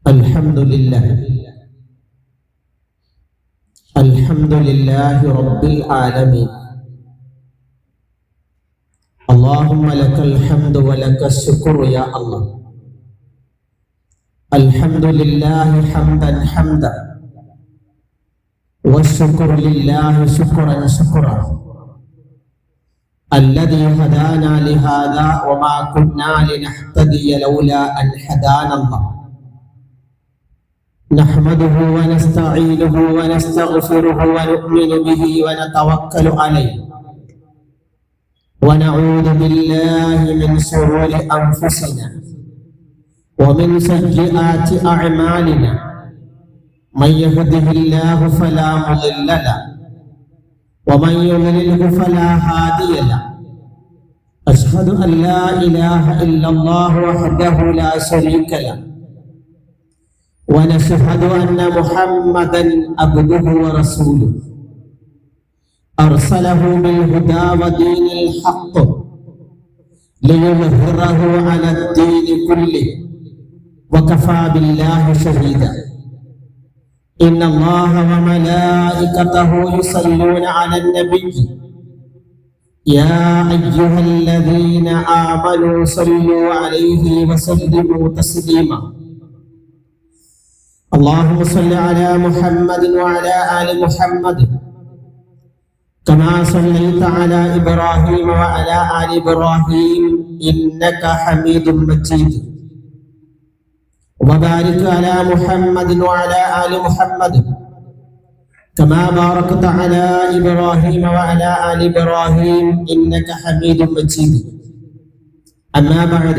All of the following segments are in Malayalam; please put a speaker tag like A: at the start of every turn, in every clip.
A: الحمد لله الحمد لله رب العالمين. اللهم لك الحمد ولك الشكر يا الله. الحمد لله حمدا حمدا والشكر لله شكرا شكرا الذي هدانا لهذا وما كنا لنهتدي لولا أن هدانا الله. نحمده ونستعينه ونستغفره ونؤمن به ونتوكل عليه ونعوذ بالله من شرور أنفسنا ومن سيئات أعمالنا. من يهده الله فلا مضل له ومن يضلله فلا هادي له. أشهد أن لا إله إلا الله وحده لا شريك له ونشهد أن محمدا عبده ورسوله أرسله بالهدى ودين الحق ليظهره على الدين كله وكفى بالله شهيدا. إن الله وملائكته يصلون على النبي يا أيها الذين آمنوا صلوا عليه وسلموا تسليما. اللهم صل على محمد وعلى آل محمد كما صليت على إبراهيم وعلى آل إبراهيم إنك حميد مجيد. وبارك على محمد وعلى آل محمد كما باركت على إبراهيم وعلى آل إبراهيم إنك حميد مجيد. أما بعد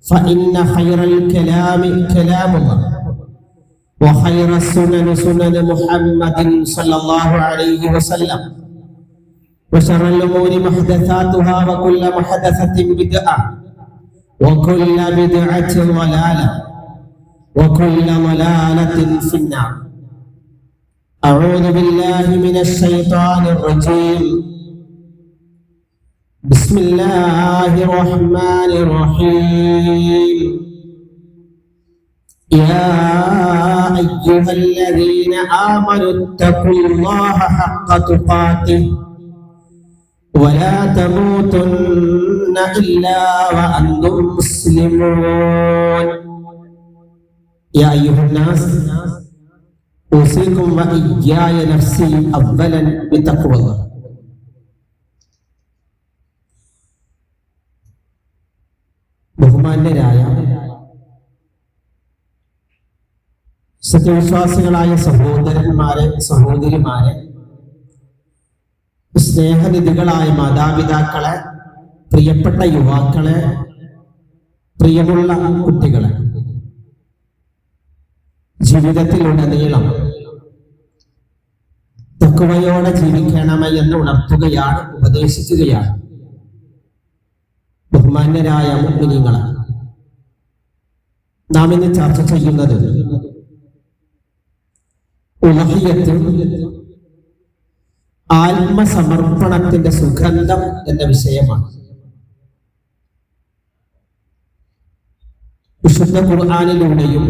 A: فإن خير الكلام كلام الله وخير السنن سنن محمد صلى الله عليه وسلم وشر الأمور محدثاتها وكل محدثة بدعة وكل بدعة ضلالة وكل ضلالة في النار. أعوذ بالله من الشيطان الرجيم. بسم الله الرحمن الرحيم. يا أيها الذين آمنوا اتقوا الله حق تقاته ولا تموتن إلا وأنتم مسلمون. يا أيها الناس أوصيكم وإياي نفسي أولا بتقوى الله. ബഹുമാന്യരായ സത്യവിശ്വാസികളായ സഹോദരന്മാരെ സഹോദരിമാരെ, സ്നേഹനിധികളായ മാതാപിതാക്കളെ, പ്രിയപ്പെട്ട യുവാക്കളെ, പ്രിയമുള്ള കുട്ടികളെ, ജീവിതത്തിലുടനീളം തഖ്വയോടെ ജീവിക്കണമേ എന്ന് ഉണർത്തുകയാണ്, ഉപദേശിക്കുകയാണ്. ബഹുമാന്യരായ മുഅ്മിനീങ്ങളെ, നാം ഇന്ന് ചർച്ച ചെയ്യുന്നത് ഉളഹിയത്ത്, ആത്മസമർപ്പണത്തിന്റെ സുഗന്ധം എന്ന വിഷയമാണ്. വിശുദ്ധ ഖുർആനിലൂടെയും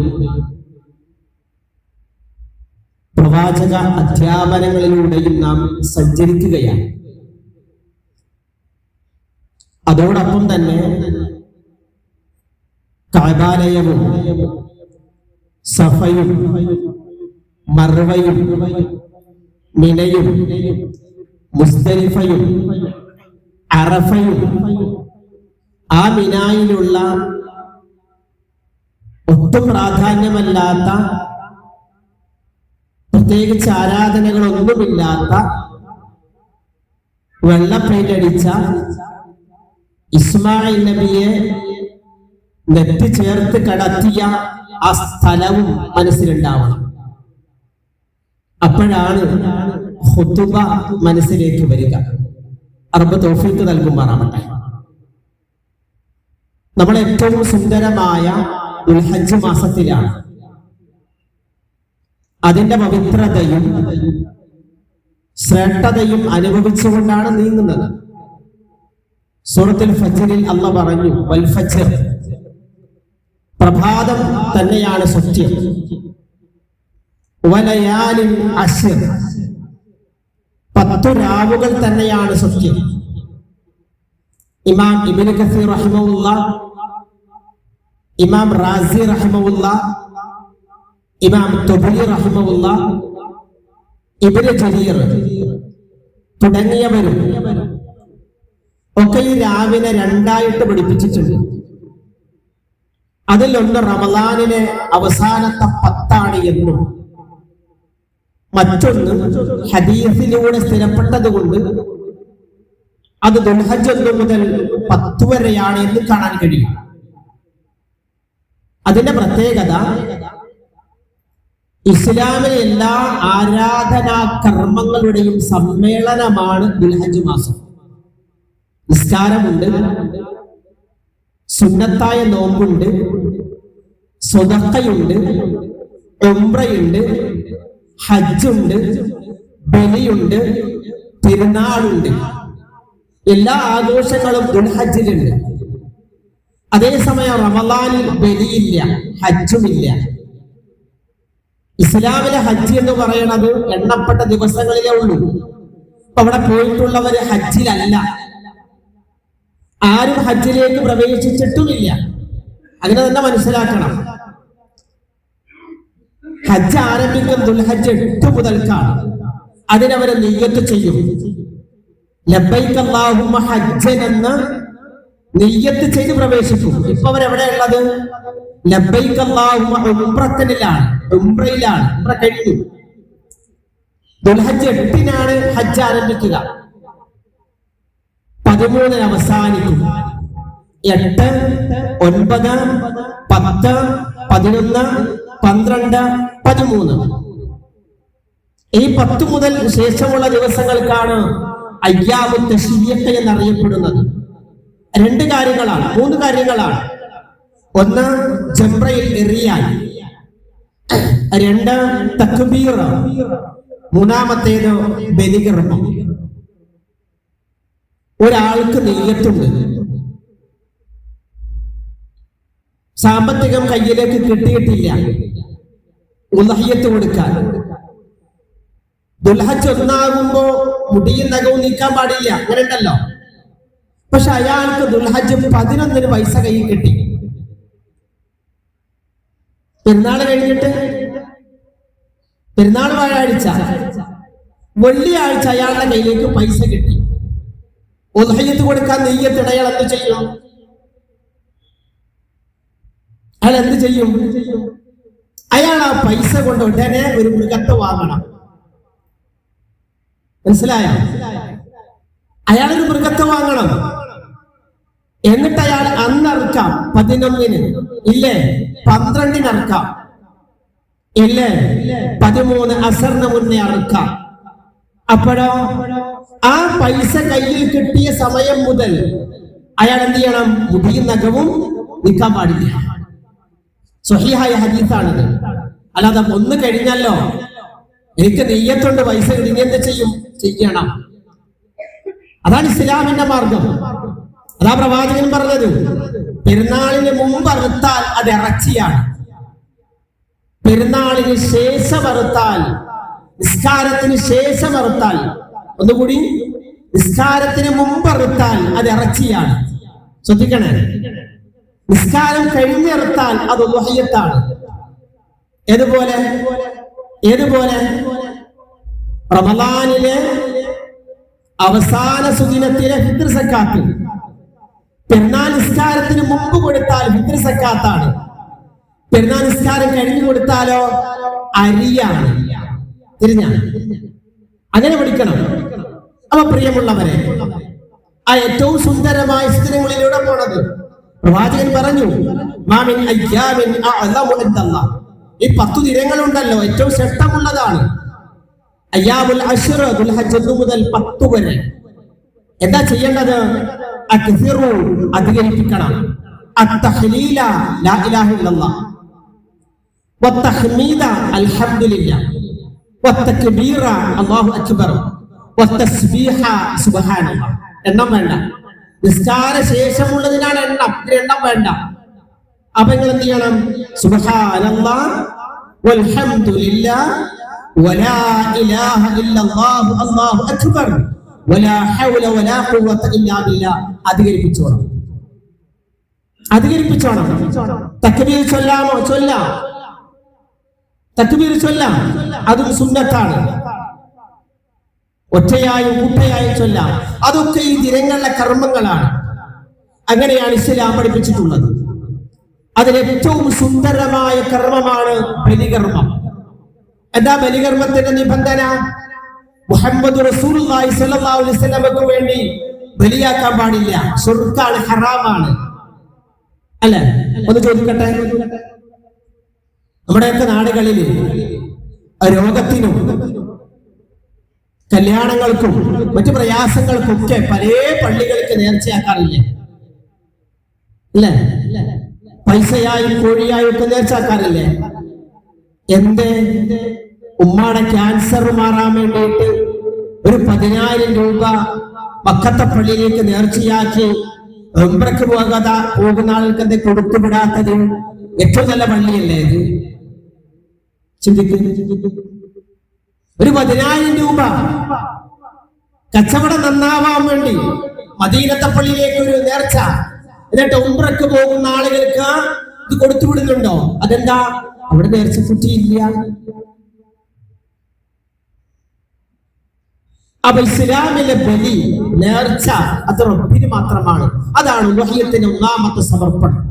A: പ്രവാചക അധ്യാപനങ്ങളിലൂടെയും നാം സഞ്ചരിക്കുകയാണ്. അതോടൊപ്പം തന്നെ കഅബാലയവും സഫയും മർവയും മിനയും മുസ്ദലിഫയും അറഫയും ആ മിനായിലുള്ള ഒട്ടും പ്രാധാന്യമല്ലാത്ത, പ്രത്യേകിച്ച് ആരാധനകളൊന്നുമില്ലാത്ത, വെള്ള പെയിന്റടിച്ച ഇസ്മായിൽ നബിയെ നെറ്റി ചേർത്ത് കടത്തിയ ആ സ്ഥലവും മനസ്സിലുണ്ടാവണം. അപ്പോഴാണ് ഖുതുബ മനസ്സിലേക്ക് വരിക. റബ്ബ് തൗഫീഖ് നൽകുമാറാവട്ടെ. നമ്മൾ ഏറ്റവും സുന്ദരമായ ദുൽഹജ്ജ് മാസത്തിലാണ്. അതിന്റെ പവിത്രതയും ശ്രേഷ്ഠതയും അനുഭവിച്ചുകൊണ്ടാണ് നീങ്ങുന്നത്. സൂറത്തുൽ ഫജ്റിൽ അല്ലാഹ് പറഞ്ഞു, വൽ ഫജ്ർ, പ്രഭാതം തന്നെയാണ് സത്യം. വലയാലിൻ അശ്ർ, 10 രാവുകൾ തന്നെയാണ് സത്യം. ഇമാം ഇബ്നു കസീർ റഹിമഹുല്ലാഹ്, ഇമാം റാസി റഹിമഹുല്ലാഹ്, ഇമാം തുബരി റഹിമഹുല്ലാഹ്, ഇബ്നു ജരീർ തുടങ്ങിയവരും ഒക്കെ ഈ രാവിനെ 2ആയിട്ട് പഠിപ്പിച്ചിട്ടുണ്ട്. അതിലൊന്ന് റമളാനിലെ അവസാനത്തെ 10 എന്നും മറ്റൊന്ന് ഹദീസിലൂടെ സ്ഥിരപ്പെട്ടത് കൊണ്ട് അത് ദുൽഹജ്ജ് 1 മുതൽ 10 വരെയാണ് എന്ന് കാണാൻ കഴിയും. അതിന്റെ പ്രത്യേകത, ഇസ്ലാമിലെ എല്ലാ ആരാധനാ കർമ്മങ്ങളുടെയും സമ്മേളനമാണ് ദുൽഹജ്ജ് മാസം. നിസ്കാരമുണ്ട്, സുന്നത്തായ നോമ്പുണ്ട്, സ്വതക്കയുണ്ട്, ഉംറയുണ്ട്, ഹജ്ജുണ്ട്, ബലിയുണ്ട്, പെരുന്നാളുണ്ട്. എല്ലാ ആഘോഷങ്ങളും ദുൽഹജ്ജിലുണ്ട്. അതേസമയം റമളാനിൽ ബലിയില്ല, ഹജ്ജുമില്ല. ഇസ്ലാമിലെ ഹജ്ജ് എന്ന് പറയുന്നത് എണ്ണപ്പെട്ട ദിവസങ്ങളിലേ ഉള്ളൂ. അവിടെ പോയിട്ടുള്ളവര് ഹജ്ജിലല്ല, ആരും ഹജ്ജിലേക്ക് പ്രവേശിച്ചിട്ടുമില്ല. അങ്ങനെ തന്നെ മനസ്സിലാക്കണം. ഹജ്ജ് ആരംഭിക്കും ദുൽഹജ്ജ് 8 മുതൽക്കാണ്. അതിനവരെ നിയ്യത്ത് ചെയ്യും. ലബ്ബൈക അല്ലാഹുമ്മ ഹജ്ജൻ എന്ന് നിയ്യത്ത് ചെയ്ത് പ്രവേശിക്കും. ഇപ്പൊ അവരെവിടെയുള്ളത്? ലബ്ബൈക അല്ലാഹുമ്മ ഉംറത്തിലാണ്, ഉംറയിലാണ്. ഉംറ കഴിഞ്ഞു. ദുൽഹജ്ജ് 8-നാണ് ഹജ്ജ് ആരംഭിക്കുക, 13-ന് അവസാനിക്കും. 8, 9, 10, 11, 12, 13. ഈ 10 മുതൽ ശേഷമുള്ള ദിവസങ്ങൾക്കാണ് അയ്യാമു തശ്രീഖ് എന്നറിയപ്പെടുന്നത്. 2 കാര്യങ്ങളാണ്, 3 കാര്യങ്ങളാണ്. ഒന്ന്, ജംറയിൽ എറിയാൻ. 2, തക്ബീർ. 3-മത്തേത് ബലികർമ്മം. ഒരാൾക്ക് നിയ്യത്തുണ്ട്, സാമ്പത്തികം കയ്യിലേക്ക് കിട്ടിയിട്ടില്ല ഉളഹിയത്ത് കൊടുക്കാൻ. ദുൽഹജ്ജ് 1 മുടിയും നഖവും നീക്കാൻ പാടില്ല, അങ്ങനെ ഉണ്ടല്ലോ. പക്ഷെ അയാൾക്ക് ദുൽഹജ്ജ് 11-ന് പൈസ കയ്യിൽ കിട്ടി. പെരുന്നാൾ കഴിഞ്ഞിട്ട്, പെരുന്നാൾ വ്യാഴാഴ്ച, വെള്ളിയാഴ്ച അയാളുടെ കയ്യിലേക്ക് പൈസ കിട്ടി. ഉളഹിയത്ത് കൊടുക്കാൻ നെയ്യത്ത് അയാൾ എന്ത് ചെയ്യും? അയാൾ എന്ത് ചെയ്യും? അയാൾ ആ പൈസ കൊണ്ട് ഉടനെ ഒരു മൃഗത്തെ വാങ്ങണം. മനസ്സിലായോ? അയാളൊരു മൃഗത്തെ വാങ്ങണം. എന്നിട്ട് അയാൾ അന്നറക്കാം 11-ന്, ഇല്ലേ 12-ന് അറക്കാം, ഇല്ലേ 13 അസറിന് മുന്നേ അറക്കാം. അപ്പോഴോ ആ പൈസ കയ്യിൽ കിട്ടിയ സമയം മുതൽ അയാൾ എന്ത് ചെയ്യണം? മുടിയും നഖവും നീക്കാൻ പാടില്ല. സ്വഹീഹായ ഹദീസാണിത്. അല്ലാതെ 1 കഴിഞ്ഞല്ലോ, എനിക്ക് നെയ്യത്തുണ്ട്, പൈസ കിട്ടി, എന്ത് ചെയ്യും? ചെയ്യണം. അതാണ് ഇസ്ലാമിന്റെ മാർഗം. അതാ പ്രവാചകൻ പറഞ്ഞത്, പെരുന്നാളിന് മുമ്പ് അറുത്താൽ അത് ഇറച്ചിയാണ്, പെരുന്നാളിന് ശേഷം അറുത്താൽ, നിസ്കാരത്തിന് ശേഷം അറുത്താൽ, ഒന്നുകൂടി, നിസ്കാരത്തിന് മുമ്പ് അറുത്താൽ അത് ഇറച്ചിയാണ്. ശ്രദ്ധിക്കണേ, നിസ്കാരം കഴിഞ്ഞെറുത്താൽ അത് ഉളഹിയത്താണ്. ഏതുപോലെ റമളാനിലെ അവസാന സുദിനത്തിലെ ഫിത്ർ സക്കാത്ത് പെരുന്നാൾ നിസ്കാരത്തിന് മുമ്പ് കൊടുത്താൽ ഫിത്ർ സക്കാത്താണ്. പെരുന്നാൾ നിസ്കാരം കഴിഞ്ഞു കൊടുത്താലോ അരിയാണ്. തിരിഞ്ഞാണ്. അങ്ങനെ പഠിക്കണം. അപ്പൊ പ്രിയമുള്ളവരെ, ആ ഏറ്റവും സുന്ദരമായ സ്ഥലങ്ങളിലൂടെ പോണത് പ്രവാചകൻ പറഞ്ഞു, മാമിൻ അയ്യാമിൻ അഅ്ളമു ഇൻദല്ലാഹ്. ഈ 10 ദിനങ്ങളുണ്ടല്ലോ, ഏറ്റവും ശ്രേഷ്ഠമുള്ളതാണ് അയ്യാമുൽ അശ്ർ, ദുൽഹജ്ജ് 1 മുതൽ 10 വരെ. എന്താ ചെയ്യേണ്ടത്? അക്സിറു, അധികരിപ്പിക്കണം. അത്തഹ്ലീല, ലാ ഇലാഹ ഇല്ലല്ലാഹ്, വത്തഹ്മീദ, അൽഹംദുലില്ലാഹ്, വത്തക്ബീറ, അല്ലാഹു അക്ബർ, വത്തസ്ബീഹ, സുബ്ഹാനല്ലാഹ്. എണ്ണം വേണ്ട. നിസ്കാര ശേഷമുള്ളതിനാണ് എണ്ണം, എണ്ണം വേണ്ട. അപ്പൊ നിങ്ങൾ എന്ത് ചെയ്യണം? സുബ്ഹാനല്ലാഹ് വൽഹംദുലില്ലാഹ് വലാ ഇലാഹ ഇല്ലല്ലാഹു അല്ലാഹു അക്ബർ വലാ ഹൗല വലാ ഖുവത ഇല്ലാ ബില്ലാഹ് അധികരിപ്പിച്ചോണം. തക്ബീർ ചൊല്ലാമോ? ചൊല്ലാം. തക്ബീർ ചൊല്ലാം, അതും സുന്നത്താണ്. ഒറ്റയായും കൂട്ടയായും ചൊല്ലാം. അതൊക്കെ ഈ ദിനങ്ങളിലെ കർമ്മങ്ങളാണ്. അങ്ങനെയാണ് ഇസ്ലാം പഠിപ്പിച്ചിട്ടുള്ളത്. അതിലേറ്റവും സുന്ദരമായ കർമ്മമാണ് ബലികർമ്മം. എന്താ ബലികർമ്മത്തിന്റെ നിബന്ധന? മുഹമ്മദ് റസൂലുള്ളാഹി സ്വല്ലല്ലാഹു അലൈഹി വസല്ലമക്ക് വേണ്ടി ബലിയാക്കാൻ പാടില്ല. ശിർക്കാണ്, ഹറാമാണ്. അല്ലെ? ഒന്ന് ചോദിക്കട്ടെ, നമ്മുടെയൊക്കെ നാടുകളിൽ രോഗത്തിനും കല്യാണങ്ങൾക്കും മറ്റു പ്രയാസങ്ങൾക്കൊക്കെ പല പള്ളികൾക്ക് നേർച്ചയാക്കാറില്ലേ? അല്ലേ? പൈസയായും കോഴിയായും ഒക്കെ നേർച്ചയാക്കാറില്ലേ? എന്റെ ഉമ്മാടെ ക്യാൻസർ മാറാൻ വേണ്ടിയിട്ട് ഒരു 10,000 രൂപ മക്കത്തെ പള്ളിയിലേക്ക് നേർച്ചയാക്കി ഉംറയ്ക്ക് പോകുന്ന ആൾക്ക് എന്തെ കൊടുത്തുവിടാത്തത്? ഏറ്റവും നല്ല പള്ളിയല്ലേ ഇത്? ചിന്തിക്കുന്നു. ഒരു 10,000 രൂപ കച്ചവടം നന്നാവാൻ വേണ്ടി മദീനത്തെ പള്ളിയിലേക്ക് ഒരു നേർച്ച, എന്നിട്ട് ഉംറയ്ക്ക് പോകുന്ന ആളുകൾക്ക് ഇത് കൊടുത്തുവിടുന്നുണ്ടോ? അതെന്താ? അവിടെ നേർച്ച കുറ്റിയില്ല. അപ്പൊ ഇസ്ലാമിലെ ബലി, നേർച്ച അത് റബ്ബിന് മാത്രമാണ്. അതാണ് ഉലൂഹിയ്യത്തിന്റെ ഒന്നാമത്തെ സമർപ്പണം.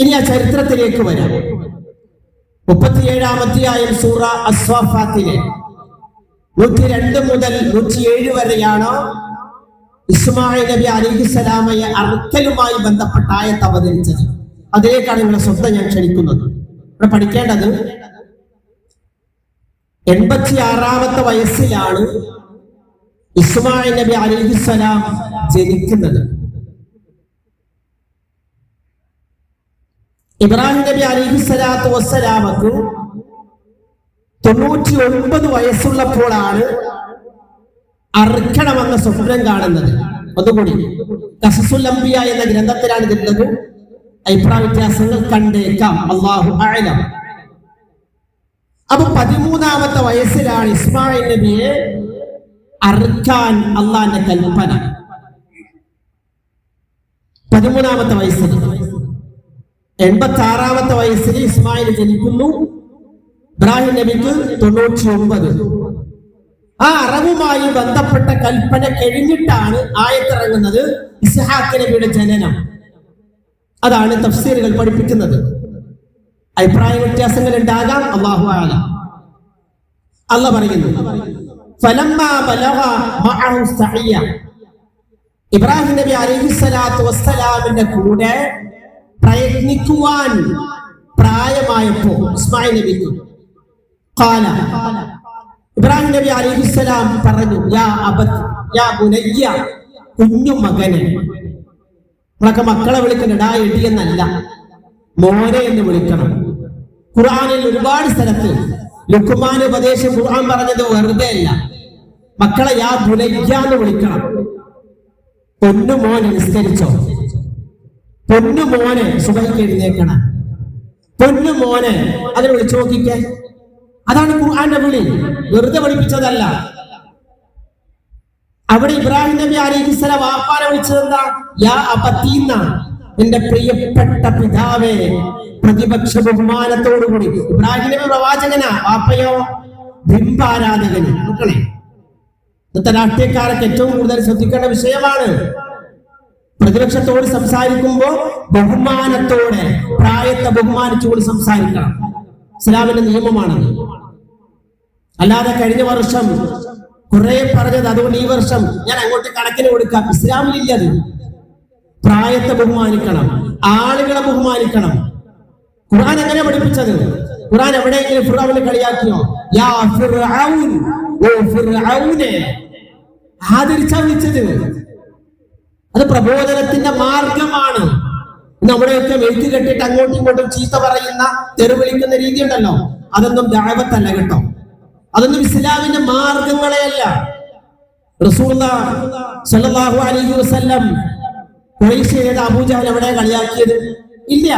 A: ഇനി ആ ചരിത്രത്തിലേക്ക് വരാം. 37-ാം അധ്യായം സൂറ അസ്വാഫാത്തിലെ 102 മുതൽ 107 വരെയാണ് ഇസ്മായിൽ നബി അലൈഹിസ്സലാമയെ അറുക്കലുമായി ബന്ധപ്പെട്ട ആയത്ത് അവതരിച്ചത്. അതിലേക്കാണ് നിങ്ങളുടെ ശ്രദ്ധ ഞാൻ ക്ഷണിക്കുന്നത്. ഇവിടെ പഠിക്കേണ്ടത് 86-ാമത്തെ വയസ്സിലാണ് ഇസ്മായിൽ നബി അലൈഹിസ്സലാം ജനിക്കുന്നത്. ഇബ്രാഹിം നബി അലൈഹിസ്സലാത്തു വസ്സലാമക്ക് 99 വയസ്സുള്ളപ്പോഴാണ് അറുക്കണമെന്ന സ്വപ്നം കാണുന്നത്. അതുകൂടി ഖസസുൽ അംബിയ എന്ന ഗ്രന്ഥത്തിലാണ് ഇതിലുള്ളത്. അഭിപ്രായ വ്യത്യാസങ്ങൾ കണ്ടേക്കാം, അല്ലാഹു അഅലം. അപ്പൊ 13-ാമത്തെ വയസ്സിലാണ് ഇസ്മായിൽ നബിയെ അറുക്കാൻ അള്ളാന്റെ കൽപ്പന. 13-ാമത്തെ വയസ്സിൽ, 86-ാമത്തെ വയസ്സിൽ ഇസ്മായിൽ ജനിക്കുന്നു. ഇബ്രാഹിം നബിക്ക് 99. ആ അറവുമായി ബന്ധപ്പെട്ട കൽപ്പന കഴിഞ്ഞിട്ടാണ് ആയത്തിറങ്ങുന്നത് ഇസ്ഹാഖ് നബിയുടെ ജനനം. അതാണ് തഫ്സീറുകൾ പഠിപ്പിക്കുന്നത്. അഭിപ്രായ വ്യത്യാസങ്ങൾ ഉണ്ടാകാം, അല്ലാഹു അഅലം. അല്ലാഹ് പറയുന്നു, ഫലമ്മാ ബലഗ മഅഹു സഅയ, ഇബ്രാഹിം നബി അലൈഹിസ്സലാത്തു വസ്സലാമിന്റെ കൂടെ പ്രയത്നിക്കുവാൻ പ്രായമായപ്പോ ഇസ്മായിൽ നബിക്ക് ഖാല, ഇബ്രാഹിം നബി അലൈഹിസ്സലാം പറഞ്ഞു, യാ അബത് യാ ബുനയ്യ, കുഞ്ഞു മകനെ. നമ്മളൊക്കെ മക്കളെ വിളിക്കണം ഡാ എടി എന്നല്ല, മോനെ എന്ന് വിളിക്കണം. ഖുർആനിൽ ഒരുപാട് സ്ഥലത്ത് ലുഖ്മാൻ ഉപദേശം ഖുർആൻ പറഞ്ഞത് വെറുതെ അല്ല. മക്കളെ യാ ബുനയ്യ എന്ന് വിളിക്കണം. പൊന്നു മോനെ നിസ്കരിച്ചോ, പൊന്നു മോനെ സുബഹിക്ക് എഴുന്നേക്കണം, പൊന്നു മോനെ, അതിനെ വിളിച്ചു നോക്കിക്കേ. അതാണ് ഖുർആന്റെ വിളി, വെറുതെ പഠിപ്പിച്ചതല്ല. അവിടെ ഇബ്രാഹിം നബി അലൈഹിസ്സലാം വാപ്പാനെ വിളിച്ചത് എന്താ? യാ അബതീന്ന, എന്റെ പ്രിയപ്പെട്ട പിതാവേ. പ്രതിപക്ഷ ബഹുമാനത്തോടുകൂടി. ഇബ്രാഹിം നബി പ്രവാചകനാ, വാപ്പയോ ബിംബാരാധകന്. മക്കളെ, ഇന്നത്തെ രാഷ്ട്രീയക്കാരൊക്കെ ഏറ്റവും കൂടുതൽ ശ്രദ്ധിക്കേണ്ട വിഷയമാണ്. പ്രതിപക്ഷത്തോട് സംസാരിക്കുമ്പോ ബഹുമാനത്തോടെ, പ്രായത്തെ ബഹുമാനിച്ചുകൊണ്ട് സംസാരിക്കണം. ഇസ്ലാമിന്റെ നിയമമാണത്. അല്ലാതെ കഴിഞ്ഞ വർഷം കുറെ പറഞ്ഞത് അതുകൊണ്ട് ഈ വർഷം ഞാൻ അങ്ങോട്ട് കണക്കിന് കൊടുക്കാം, ഇസ്ലാമിലില്ലത്. പ്രായത്തെ ബഹുമാനിക്കണം, ആളുകളെ ബഹുമാനിക്കണം. ഖുർആൻ എങ്ങനെ പഠിപ്പിച്ചത്? ഖുർആൻ എവിടെയെങ്കിലും ഫിർഔനെ കളിയാക്കിയോ? യാ ഫിർഔൻ, ഓ ഫിർഔനെ, ആദരിച്ചാ വിളിച്ചത്. അത് പ്രബോധനത്തിന്റെ മാർഗമാണ്. നമ്മുടെയൊക്കെ വെയിറ്റ് കെട്ടിട്ട് അങ്ങോട്ടും ഇങ്ങോട്ടും ചീത്ത പറയുന്ന, തെരുവിളിക്കുന്ന രീതി ഉണ്ടല്ലോ, അതൊന്നും ദഅവത്തല്ല കേട്ടോ. അതൊന്നും ഇസ്ലാമിന്റെ മാർഗങ്ങളെയല്ല. റസൂലുള്ളാഹി സ്വല്ലല്ലാഹു അലൈഹി വസല്ലം ഖുറൈശിയുടെ അബൂജഹൽ എവിടെ കളിയാക്കിയത്? ഇല്ല,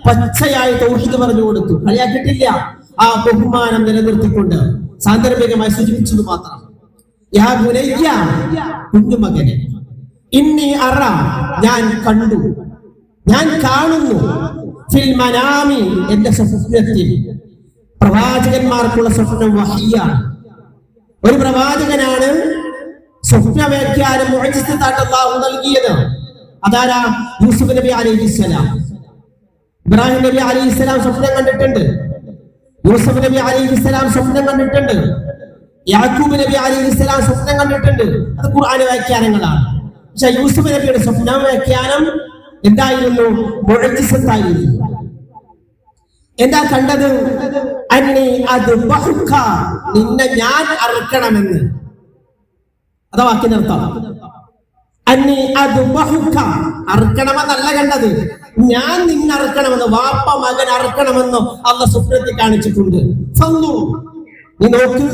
A: പച്ചയായി തൗഹീദ് പറഞ്ഞു കൊടുത്തു, കളിയാക്കിയിട്ടില്ല. ആ ബഹുമാനം നിലനിർത്തിക്കൊണ്ട് സാന്ദർഭികമായി സൂചിപ്പിച്ചത് മാത്രം. യാ ബുനയ്യ, കുഞ്ഞുമകനെ, ഇന്നി അറ, ഞാൻ കണ്ടു, ഞാൻ കാണുന്നു, ഫിൽ മനാമി, എന്റെ സ്വപ്നത്തിൽ. പ്രവാചകന്മാർക്കുള്ള സ്വപ്നം വഹിയാണ്. ഒരു പ്രവാചകനാണ് സ്വപ്നവ്യാഖ്യാനം മുഅ്ജിസത്തായിട്ട് അല്ലാഹു നൽകിയത്. അതാരാ? യൂസുഫ് നബി അലൈഹിസ്സലാം. ഇബ്രാഹിം നബി അലൈഹിസ്സലാം സ്വപ്നം കണ്ടിട്ടുണ്ട്, യൂസുഫ് നബി അലൈഹിസ്സലാം സ്വപ്നം കണ്ടിട്ടുണ്ട്, യാക്കൂബ് നബി അലൈഹിസ്സലാം സ്വപ്നം കണ്ടിട്ടുണ്ട്. അത് ഖുർആൻ വ്യാഖ്യാനങ്ങളാണ്. പക്ഷെ യൂസുഫ് നബിയുടെ സ്വപ്ന വ്യാഖ്യാനം എന്തായിരുന്നു? മുഅ്ജിസത്തായിരുന്നു. എന്താ കണ്ടത്? അന്നി അദ്ബഹുക, നിന്നെ ഞാൻ അറുക്കണമെന്ന്. അതാ വാക്കിനർത്ഥം. അന്നി അദ്ബഹുക, അറുക്കണമെന്നല്ല കണ്ടത്, ഞാൻ നിന്നെ അറുക്കണമെന്ന്, വാപ്പ മകൻ അറുക്കണമെന്നോ അല്ലാഹു സ്വപ്നത്തിൽ കാണിച്ചിട്ടുണ്ട്. നീ നോക്ക്,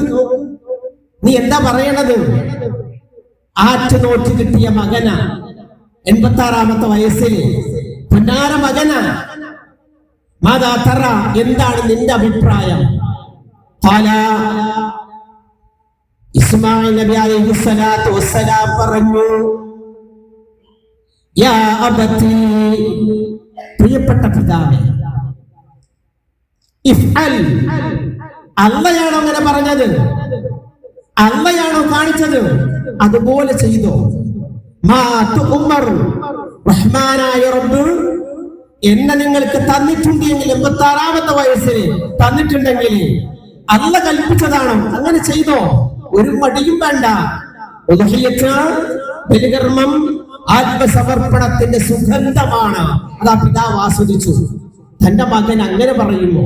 A: നീ എന്താ പറയണത്? ആറ്റ് നോറ്റ് കിട്ടിയ മകനാ, 86ാമത്തെ വയസ്സിൽ പൊന്നാര മകനാ. മാതാ തറ, എന്താണ് നിന്റെ അഭിപ്രായം? ഇസ്മായിൽ നബി അലൈഹിസ്സലാത്തു വസ്സലാം പറഞ്ഞു, യാ അബതി, പ്രിയപ്പെട്ട പിതാവേ, ഇഫ്അൽ, അള്ളയാണോ അങ്ങനെ പറഞ്ഞത്? അള്ളയാണോ കാണിച്ചത്? അതുപോലെ ചെയ്തോ. മാ തുഉമർ, റഹ്മാനായ റബ്ബ് എന്നെ നിങ്ങൾക്ക് തന്നിട്ടുണ്ടെങ്കിൽ, 86ാമത്തെ വയസ്സിൽ തന്നിട്ടുണ്ടെങ്കിൽ അള്ള കൽപ്പിച്ചതാണോ? അങ്ങനെ ചെയ്തോ, ഒരു മടിയും വേണ്ട. ബലികർമ്മം ആത്മസമർപ്പണത്തിന്റെ സുഗന്ധമാണ്. അതാ പിതാവ് ആസ്വദിച്ചു. തന്റെ മകൻ അങ്ങനെ പറയുമോ?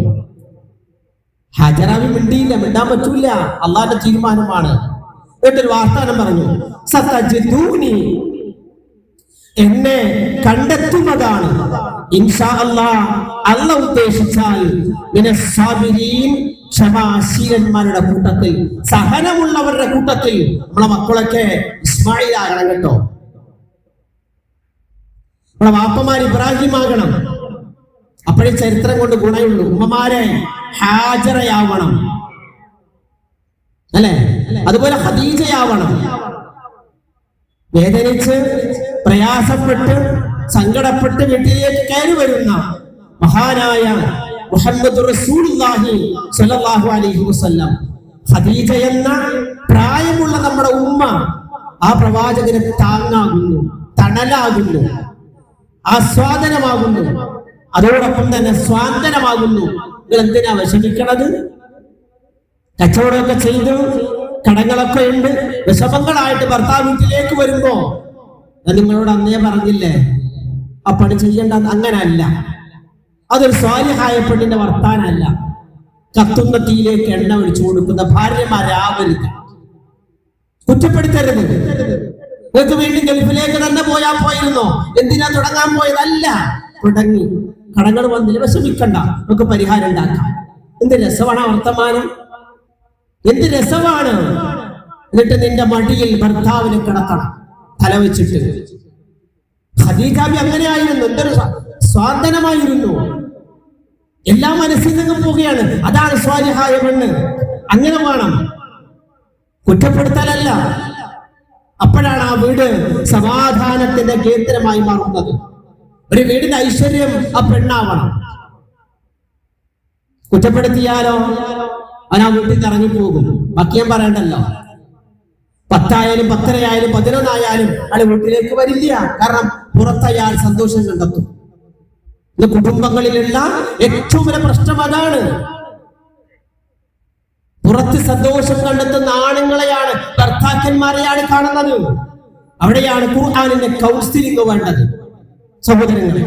A: ഹാജറാവി മിണ്ടിയില്ല, മിണ്ടാൻ പറ്റൂല, അള്ളാന്റെ തീരുമാനമാണ്. എന്നിട്ടൊരു വാഗ്ദാനം പറഞ്ഞു, സതജിദൂനി, എന്നെ കണ്ടെത്തുന്നതാണ് ഇൻഷാ അല്ലാഹ്, അല്ലാഹ് ഉദ്ദേശിച്ചാൽ, മിനസ്സാബിരീൻ, ക്ഷമാശീലന്മാരുടെ കൂട്ടത്തിൽ, സഹനമുള്ളവരുടെ കൂട്ടത്തിൽ. നമ്മളെ മക്കളൊക്കെ ഇസ്മായിൽ ആകണം കേട്ടോ. നമ്മളെ വാപ്പമാർ ഇബ്രാഹിം ആകണം. അപ്പോഴേ ചരിത്രം കൊണ്ട് ഗുണമുള്ളൂ. ഉമ്മമാരെ ഹാജറയാവണം, അല്ലെ? അതുപോലെ ഖദീജയാവണം. വേദനിച്ച് പ്രയാസപ്പെട്ട് സങ്കടപ്പെട്ട് വീട്ടിലേക്ക് കയറി വരുന്ന മഹാനായ മുഹമ്മദ് റസൂലുള്ളാഹി സ്വല്ലല്ലാഹു അലൈഹി വസല്ലം, ഖദീജ എന്ന പ്രായമുള്ള നമ്മുടെ ഉമ്മ ആ പ്രവാചകന് താങ്ങാകുന്നു, തണലാകുന്നു, ആസ്വാദനമാകുന്നു, അതോടൊപ്പം തന്നെ സ്വാന്തനമാകുന്നു. നിങ്ങൾ എന്തിനാ വിഷമിക്കണത്? കച്ചവടമൊക്കെ ചെയ്ത് കടങ്ങളൊക്കെ ഉണ്ട്, വിഷമങ്ങളായിട്ട് ഭർത്താവ് വീട്ടിലേക്ക് വരുമ്പോ ഞാൻ നിങ്ങളോട് അന്നേ പറഞ്ഞില്ലേ ആ പണി ചെയ്യേണ്ട. അങ്ങനല്ല, അതൊരു സ്വാലിഹായ പെണ്ണിന്റെ വർത്താനല്ല. കത്തുന്ന തീയിലേക്ക് എണ്ണ ഒഴിച്ചു കൊടുക്കുന്ന ഭാര്യമാരാവരുത്. കുറ്റപ്പെടുത്തരുത്. നിങ്ങൾക്ക് വേണ്ടി ഗൾഫിലേക്ക് തന്നെ പോയിരുന്നോ? എന്തിനാ തുടങ്ങാൻ പോയതല്ല, തുടങ്ങി, കടങ്ങൾ വന്നില്ല, വിഷമിക്കണ്ട, നമുക്ക് പരിഹാരം ഉണ്ടാക്കാം. എന്ത് രസമാണ് വർത്തമാനം, എന്ത് രസമാണ്. എന്നിട്ട് നിന്റെ മടിയിൽ ഭർത്താവിനെ കിടക്കണം, തല വെച്ചിട്ട്. ഖദീജ അങ്ങനെയായിരുന്നു, എന്തൊരു സ്വാന്തനമായിരുന്നു. എല്ലാ മനസ്സിൽ നിന്നും പോവുകയാണ്. അതാണ് സ്വാലിഹായ പെണ്ണ്. അങ്ങനെ വേണം, കുറ്റപ്പെടുത്തലല്ല. അപ്പോഴാണ് ആ വീട് സമാധാനത്തിന്റെ കേന്ദ്രമായി മാറുന്നത്. ഒരു വീടിന്റെ ഐശ്വര്യം ആ പെണ്ണാവണം. കുറ്റപ്പെടുത്തിയാലോ അവൻ ആ വീട്ടിൽ ഇറങ്ങിപ്പോകും. ബാക്കിയാൻ പറയണ്ടല്ലോ. 10 ആയാലും 10.5 ആയാലും 11 ആയാലും അയാൾ വീട്ടിലേക്ക് വരില്ല. കാരണം പുറത്തയാൾ സന്തോഷം കണ്ടെത്തും. ഇന്ന് കുടുംബങ്ങളിലുള്ള ഏറ്റവും വലിയ പ്രശ്നം അതാണ്. പുറത്ത് സന്തോഷം കണ്ടെത്തുന്ന ആണുങ്ങളെയാണ്, ഭർത്താക്കന്മാരെയാണ് കാണുന്നത്. അവിടെയാണ് ഖുർആനിന്റെ കൗൺസിലിംഗ് വേണ്ടത്. സഹോദരങ്ങളെ,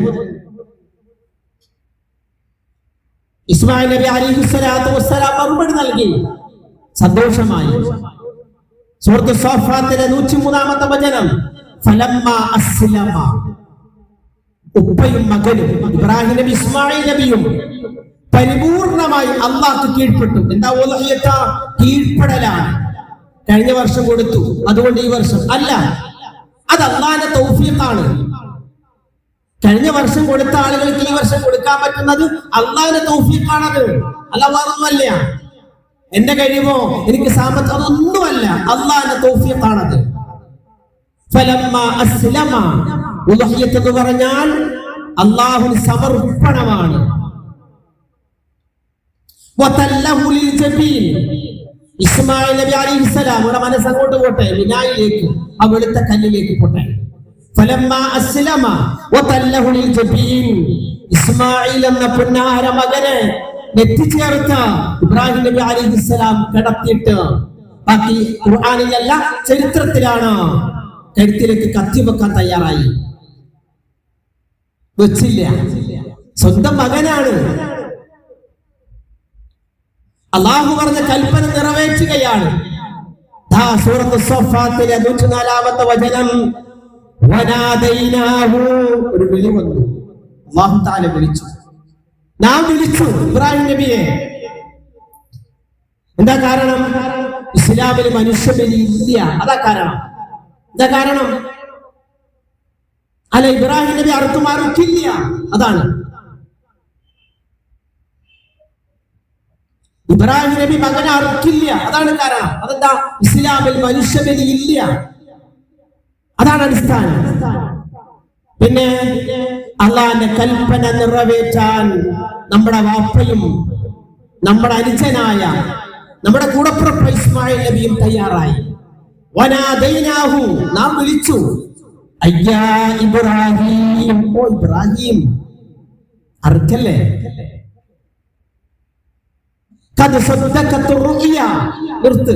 A: ഇസ്മായിൽ നബി അലൈഹിസ്സലാത്തു വസ്സലാം മറുപടി നൽകി, സന്തോഷമായി. സൂറത്ത് സ്വാഫാത്തിലെ 103-ാമത്തെ വചനം, ഫലമ്മ അസ്ലമ, ഉപ്പയും മകനും ഇബ്രാഹിം നബി ഇസ്മായിൽ നബിയും പരിപൂർണമായി അള്ളാഹ്ക്ക് കീഴ്പ്പെട്ടു. എന്താ ഉലഹിയത്ത? കീഴ്പ്പെടലാണ്. കഴിഞ്ഞ വർഷം കൊടുത്തു, അതുകൊണ്ട് ഈ വർഷം അല്ല. അത് അള്ളാഹിന്റെ തൗഫീഖാണ്. കഴിഞ്ഞ വർഷം കൊടുത്ത ആളുകൾക്ക് ഈ വർഷം കൊടുക്കാൻ പറ്റുന്നത് അള്ളാഹിന്റെ തൗഫീഖാണത്, അല്ലാതൊന്നുമല്ല. എന്റെ കഴിവോ എനിക്ക് സാമ്പത്തികം അതൊന്നുമല്ല, അള്ളാഹിന്റെ തൗഫീഖാണത്. ഫലമ്മ അസ്ലമ, ഉളുഹിയ്യത്ത് എന്ന് പറഞ്ഞാൽ അള്ളാഹുവിന് സമർപ്പണമാണ്. വതല്ലഹു ലിൽ ജബീൻ, ഇസ്മായിൽ നബി അലൈഹിസ്സലാം നമ്മുടെ മനസ്സങ്ങോട്ട് പോട്ടെ, വിനായിലേക്ക്, ആ വെളുത്ത കല്ലിലേക്ക് പോട്ടെ. ഫലമ്മ അസ്ലമ വതല്ലഹു ലിൽ ജബീൻ, ഇസ്മായിൽ എന്ന പുന്നാര മകനെ നെറ്റിച്ചേർത്ത ഇബ്രാഹിം നബി അലൈഹിസ്സലാം കിടത്തിയിട്ട്, ബാക്കി ഖുർആനിലല്ല ചരിത്രത്തിലാണ്, കഴുത്തിലേക്ക് കത്തിവെക്കാൻ തയ്യാറായി. വെച്ചില്ല, സ്വന്തം മകനാണ്. അള്ളാഹു പറഞ്ഞ കൽപ്പന നിറവേറ്റുകയാണ്. സൂറത്ത് സ്വഫാത്തിലെ 104-ാമത്തെ വചനം, വനാദൈനാഹു, ഒരു വിളി വന്നു. അല്ലാഹു തആല വിളിച്ചു, നാം വിളിച്ചു ഇബ്രാഹിം നബിയെ. എന്താ കാരണം? ഇസ്ലാമിൽ മനുഷ്യബലി ഇല്ല, അതാ കാരണം. എന്താ കാരണം? അല്ല, ഇബ്രാഹിം നബി അറുക്കില്ല, അതാണ്. ഇബ്രാഹിം നബി മകനെ അറുക്കില്ല, അതാണ് കാരണം. അതെന്താ? ഇസ്ലാമിൽ മനുഷ്യബലി ഇല്ല, അതാണ് അടിസ്ഥാനം. പിന്നെ അള്ളാന്റെ കൽപ്പന നിറവേറ്റാൻ നമ്മുടെ വാപ്പയും നമ്മുടെ അനുജനായ നമ്മുടെ കൂടപ്പുറപ്പ് ഇസ്മായിൽ നബിയും തയ്യാറായി. വനാദൈനാഹു, നാം വിളിച്ചു. അയ്യാ ഇബ്രാഹിം, ഓ ഇബ്രാഹിം, അറുക്കല്ലേ. നിർത്ത്,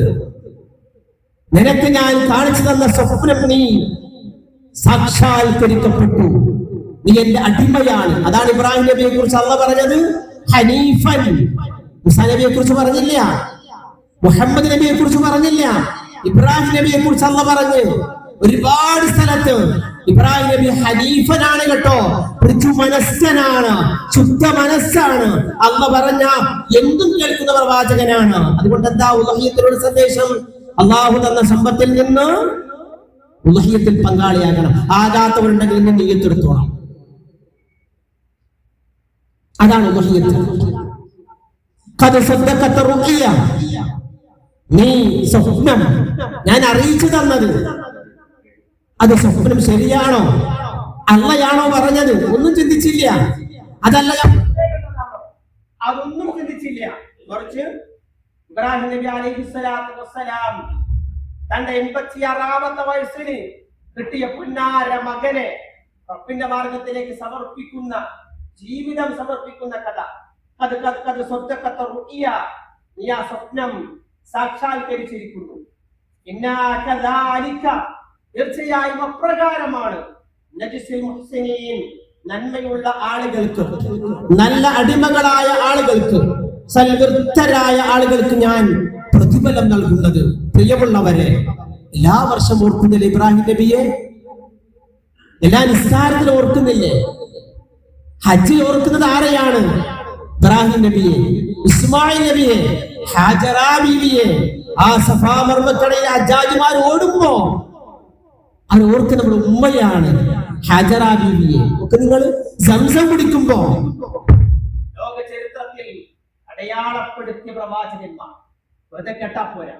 A: നിനക്ക് ഞാൻ കാണിച്ചു തന്ന സ്വപ്നം നീ സാക്ഷാത്കരിക്കപ്പെട്ടു, നീ എന്റെ അടിമയാണ്. അതാണ് ഇബ്രാഹിം നബിയെ കുറിച്ച് അള്ളാഹ് പറഞ്ഞത് ഹനീഫൻ. മൂസാ നബിയെ കുറിച്ച് പറഞ്ഞില്ല, മുഹമ്മദ് നബിയെ കുറിച്ച് പറഞ്ഞില്ല, ഇബ്രാഹിം നബിയെ കുറിച്ച് അള്ളാഹ് പറഞ്ഞു ഒരുപാട് സ്ഥലത്ത്. ഇബ്രാഹിം നബി ഹനീഫനാണ് കേട്ടോ, ഋജു മനസ്സനാണ്, ശുദ്ധ മനസ്സാണ്. അള്ളാഹ് പറഞ്ഞ എന്തും കേൾക്കുന്ന പ്രവാചകനാണ്. അതുകൊണ്ട് എന്താ ഉലഹിയത്തിലുള്ള സന്ദേശം? അള്ളാഹു തന്ന സമ്പത്തിൽ നിന്ന് ഉലഹിയത്തിൽ പങ്കാളിയാകണം. ആകാത്തവരുണ്ടെങ്കിൽ നിന്ന് നീയത്തെടുത്തോണം, അതാണ് ഉലഹിയത്ത്. നീ സ്വപ്നം ഞാൻ അറിയിച്ചു തന്നത്, അത് സ്വപ്നം ശരിയാണോ, അള്ളയാണോ പറഞ്ഞത്? ഒന്നും ചിന്തിച്ചില്ല. അതല്ല, അതൊന്നും ചിന്തിച്ചില്ല. മറിച്ച് ഇബ്രാഹിം നബി അലൈഹിസ്സലാത്തു വസ്സലാം തന്റെ 86-ാമത്തെ വയസ്സിന് കിട്ടിയ പുന്നാര മകനെ റബ്ബിന്റെ മാർഗത്തിലേക്ക് സമർപ്പിക്കുന്ന, ജീവിതം സമർപ്പിക്കുന്ന കഥ. അത് സ്വപ്നക്കത്ത റുഇയ, നീ ആ സ്വപ്നം സാക്ഷാത്കരിച്ചിരിക്കുന്നു. ഇന്നാ കദാലിക, തീർച്ചയായും അപ്രകാരമാണ് നജ്സിൽ മുഹ്സിനീൻ, നന്മയുള്ള ആളുകൾക്ക്, നല്ല അടിമകളായ ആളുകൾക്ക്, സൽവൃത്തരായ ആളുകൾക്ക് ഞാൻ പ്രതിഫലം നൽകുന്നത്. പ്രിയമുള്ളവരെ, എല്ലാ വർഷം ഓർക്കുന്നില്ലേ ഇബ്രാഹിം നബിയെ? എല്ലാ നിസ്കാരത്തിലും ഓർക്കുന്നില്ലേ? ഹജ്ജിൽ ഓർക്കുന്നത് ആരെയാണ്? ഇബ്രാഹിം നബിയെ, ഇസ്മായിൽ നബിയെ, ഹാജറ ബീവിയെ. ആ സഫാ മർവക്കടയിൽ ഹജ്ജാജിമാർ ഓടുമ്പോ അത് ഓർക്ക് നമ്മുടെ ഉമ്മയാണ്, ഹാജറ ബീവിയെ. ഒക്കെ നിങ്ങൾ സംസം കുടിക്കുമ്പോ ലോക ചരിത്രത്തിൽ അടയാളപ്പെടുത്തിയ പ്രവാചകന്മാർ വെറുതെ കേട്ടാ പോരാ.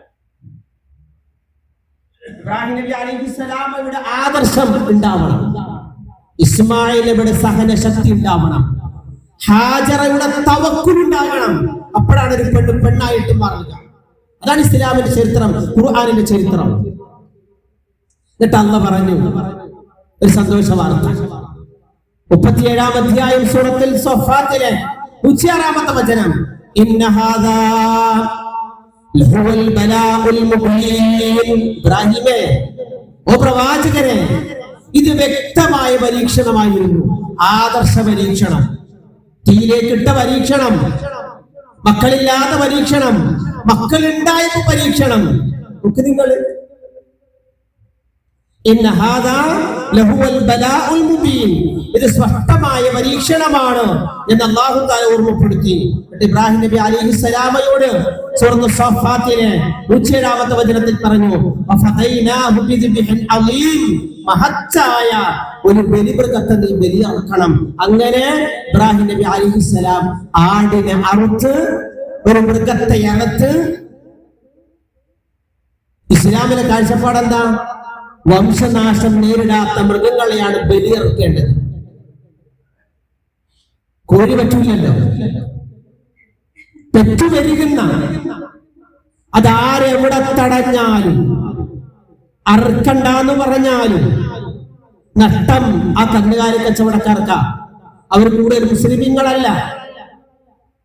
A: ഇബ്രാഹിം നബി അലൈഹിസ്സലാമയുടെ ആദർശം ഉണ്ടാവണം, ഇസ്മായിൽ നബിയുടെ സഹനശക്തി ഉണ്ടാവണം, ഹാജറയുടെ തവക്കുൽ ഉണ്ടാകണം. അപ്പോഴാണ് ഒരു പെണ്ണായിട്ട് മാറുക. അതാണ് ഇസ്ലാമിന്റെ ചരിത്രം, ഖുർആനിന്റെ ചരിത്രം. എന്നിട്ട് അള്ളാഹ് പറഞ്ഞു ഒരു സന്തോഷ വാർത്ത. 37-ാം അധ്യായം സൂറത്തുൽ സ്വഫാത്തിലെ 106-ാമത്തെ വചനം, ഇന്ന ഹാദാ ലഹുൽ ബലാഉൽ മുബീൻ. ഇബ്രാഹിമേ, ഓ പ്രവാചകനെ, ഇത് വ്യക്തമായ പരീക്ഷണമായിരുന്നു, ആദർശ പരീക്ഷണം, തീയിലേക്കിട്ട പരീക്ഷണം, മക്കളില്ലാത്ത പരീക്ഷണം, മക്കളുണ്ടായപ്പോ പരീക്ഷണം. നിങ്ങൾ ഇന്ന ഹാദാ ലഹുവൽ ബലാഉൽ മുബീൻ, ഇത് സ്പഷ്ടമായ പരീക്ഷണമാണ് എന്ന് അല്ലാഹു തആല ഓർമ്മപ്പെടുത്തി. ഇബ്രാഹിം നബി അലൈഹിസ്സലാമയോട് സൂറത്തുൽ സഫാത്തിലെ 107ാമത്തെ വചനത്തിൽ പറഞ്ഞു, വഫദൈനാഹു ബിദിബ്ഹിൻ അളീം, മഹത്തായ ഒരു ബലിമൃഗത്തെ നീ ബലിയർക്കണം. അങ്ങനെ ഇബ്രാഹിം നബി അലൈഹിസ്സലാം ആടിനെ അറുത്ത്, ഒരു മൃഗത്തെ അറുത്ത്. ഇസ്ലാമിലെ കാഴ്ചപ്പാട് എന്താ? വംശനാശം നേരിടാത്ത മൃഗങ്ങളെയാണ് ബലിയർക്കേണ്ടത്. കോഴി പറ്റൂലല്ലോ. പെറ്റുവരികുന്ന, അതാരെവിടെ തടഞ്ഞാലും അറുക്കണ്ടെന്ന് പറഞ്ഞാലും നഷ്ടം ആ കന്നുകാലി കച്ചവടക്കാർക്ക. അവർ കൂടുതൽ മുസ്ലിമീങ്ങളല്ല.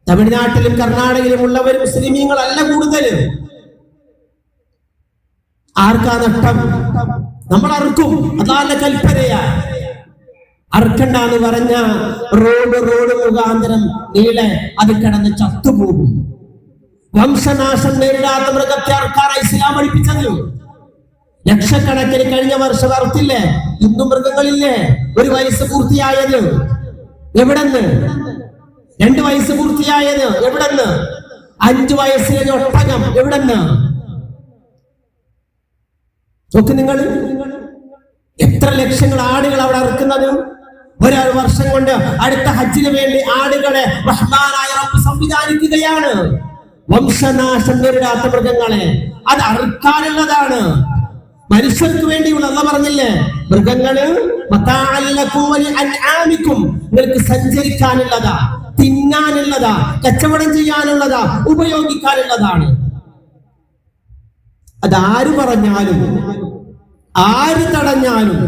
A: തമിഴ്നാട്ടിലും കർണാടകയിലും ഉള്ളവർ മുസ്ലിമീങ്ങളല്ല കൂടുതൽ. ആർക്കാ നഷ്ടം? നമ്മൾ അറുക്കും, അതാല്ല കൽപ്പനയാ. അറുക്കണ്ടെന്ന് പറഞ്ഞ റോഡ് മുഖാന്തരം നീളെ അത് കിടന്ന് ചത്തുപോകും. വംശനാശം നേരിടാത്ത മൃഗത്തെ അറുക്കാനാ ഇസ്ലാം പഠിപ്പിച്ചത്. ലക്ഷക്കണക്കിന് കഴിഞ്ഞ വർഷം അറുത്തില്ലേ? ഇന്നും മൃഗങ്ങളില്ലേ? 1 വയസ്സ് പൂർത്തിയായത് എവിടെന്ന്? 2 വയസ്സ് പൂർത്തിയായത് എവിടെന്ന്? 5 വയസ്സിലെ ഒട്ടകം എവിടെന്ന്? നോക്ക് നിങ്ങൾ, എത്ര ലക്ഷങ്ങൾ ആടുകൾ അവിടെ ഇറക്കുന്നത്. 1 വർഷം കൊണ്ട് അടുത്ത ഹജ്ജിന് വേണ്ടി ആടുകളെ റഹ്മാനായ റബ്ബ് സംവിധാനിക്കുകയാണ്. വംശനാശം നേരിടാത്ത മൃഗങ്ങളെ അത് അറുക്കാനുള്ളതാണ്. മനുഷ്യർക്ക് വേണ്ടിയുള്ള അല്ലാഹ് പറഞ്ഞില്ലേ, മൃഗങ്ങള് നിങ്ങൾക്ക് സഞ്ചരിക്കാനുള്ളതാ, തിന്നാനുള്ളതാ, കച്ചവടം ചെയ്യാനുള്ളതാ, ഉപയോഗിക്കാനുള്ളതാണ്. അതാര് പറഞ്ഞാലും ആര് തടഞ്ഞാലും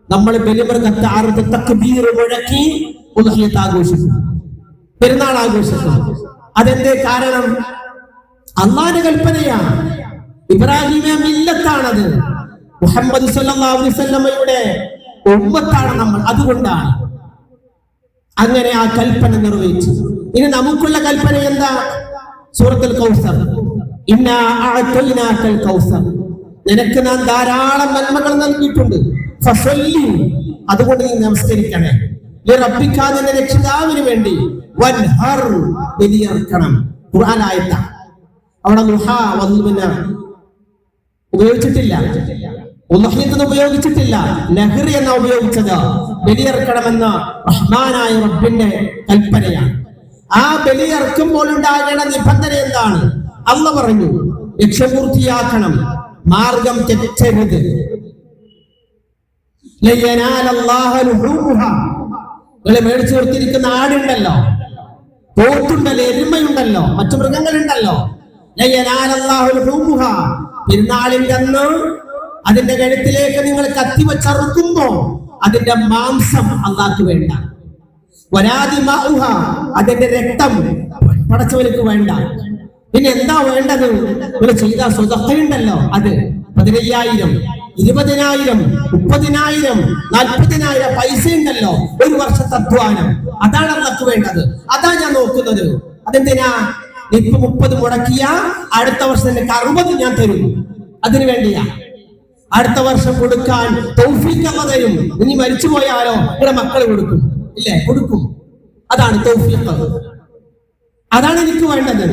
A: നമ്മൾ ബലിമൃഗത്തെ അറുത്ത് തക്ബീർ മുഴക്കി ഉദ്ഹിയത്ത് ആഘോഷിക്കും, പെരുന്നാൾ ആഘോഷിക്കും. അതെന്തേ കാരണം? അല്ലാഹുവിന്റെ കൽപ്പനയാണ്. ഇബ്രാഹിമിയ മില്ലത്താണത്. മുഹമ്മദ് സല്ലല്ലാഹു അലൈഹി വസല്ലമയുടെ ഉമ്മത്താണ് നമ്മൾ. അതുകൊണ്ടാണ് അങ്ങനെ ആ കൽപ്പന നിർവഹിച്ചു. ഇനി നമുക്കുള്ള കൽപ്പന എന്താ? സൂറത്തുൽ കൗസർ, ഇന്നാ അഅതൈനാകൽ കൗസർ, നിനക്ക് നാം ധാരാളം നന്മകൾ നൽകിയിട്ടുണ്ട്. ഫസല്ലി, അതുകൊണ്ട് നീ നമസ്കരിക്കണേ. ലിറബ്ബിക, നിന്റെ രക്ഷിതാവിന് വേണ്ടി. വൻഹർ, ബലിയർക്കണം. ഖുർആൻ ആയത്താ. അവിടെ ലുഹ പിന്നെ ഉപയോഗിച്ചിട്ടില്ല, ഉദ്ഹിയത്ത് ഉപയോഗിച്ചിട്ടില്ല, നഹ്ർ എന്ന ഉപയോഗിച്ചത്. ബലിയർക്കണമെന്ന റഹ്മാനായ റബ്ബിന്റെ കൽപ്പനയാണ്. ആ ബലിയർക്കുമ്പോൾ ഉണ്ടാകേണ്ട നിബന്ധന എന്താണ്? അല്ലാഹ് പറഞ്ഞു, ലക്ഷ്യപൂർത്തിയാക്കണം, മാർഗം തെറ്റരുത്. നിങ്ങളെ മേടിച്ചു നിർത്തിയിരിക്കുന്ന ആടുണ്ടല്ലോ, പോത്തുണ്ടല്ലോ, എരുമയുണ്ടല്ലോ, മറ്റു മൃഗങ്ങളുണ്ടല്ലോ. പെരുന്നാളിന്റെ അന്ന് അതിന്റെ കഴുത്തിലേക്ക് നിങ്ങൾ കത്തി വെച്ചറുക്കുമ്പോ അതിന്റെ മാംസം അല്ലാഹ്ക്ക് വേണ്ട. അതിന്റെ രക്തം പടച്ചവർക്ക് വേണ്ട. പിന്നെ എന്താ വേണ്ടത്? നിങ്ങൾ ചെയ്ത സ്വതക്കയുണ്ടല്ലോ, അത് 15,000, 20,000, 30,000, 40,000 പൈസ ഉണ്ടല്ലോ, 1 വർഷത്തെ അധ്വാനം. അതാണ് അല്ലാഹ്ക്ക് വേണ്ടത്. അതാ ഞാൻ നോക്കുന്നത്. അതെന്തിനാ? ഇപ്പൊ 30 മുടക്കിയ അടുത്ത വർഷം എനിക്ക് 60 ഞാൻ തരും. അതിനു വേണ്ടിയാ. അടുത്ത വർഷം കൊടുക്കാൻ തൗഫീഖ് അല്ലാഹ് തരും. ഇനി മരിച്ചു പോയാലോ നിങ്ങളുടെ മക്കൾ കൊടുക്കും, ഇല്ലേ? കൊടുക്കും. അതാണ് തൗഫീഖ്. അതാണ് എനിക്ക് വേണ്ടത്.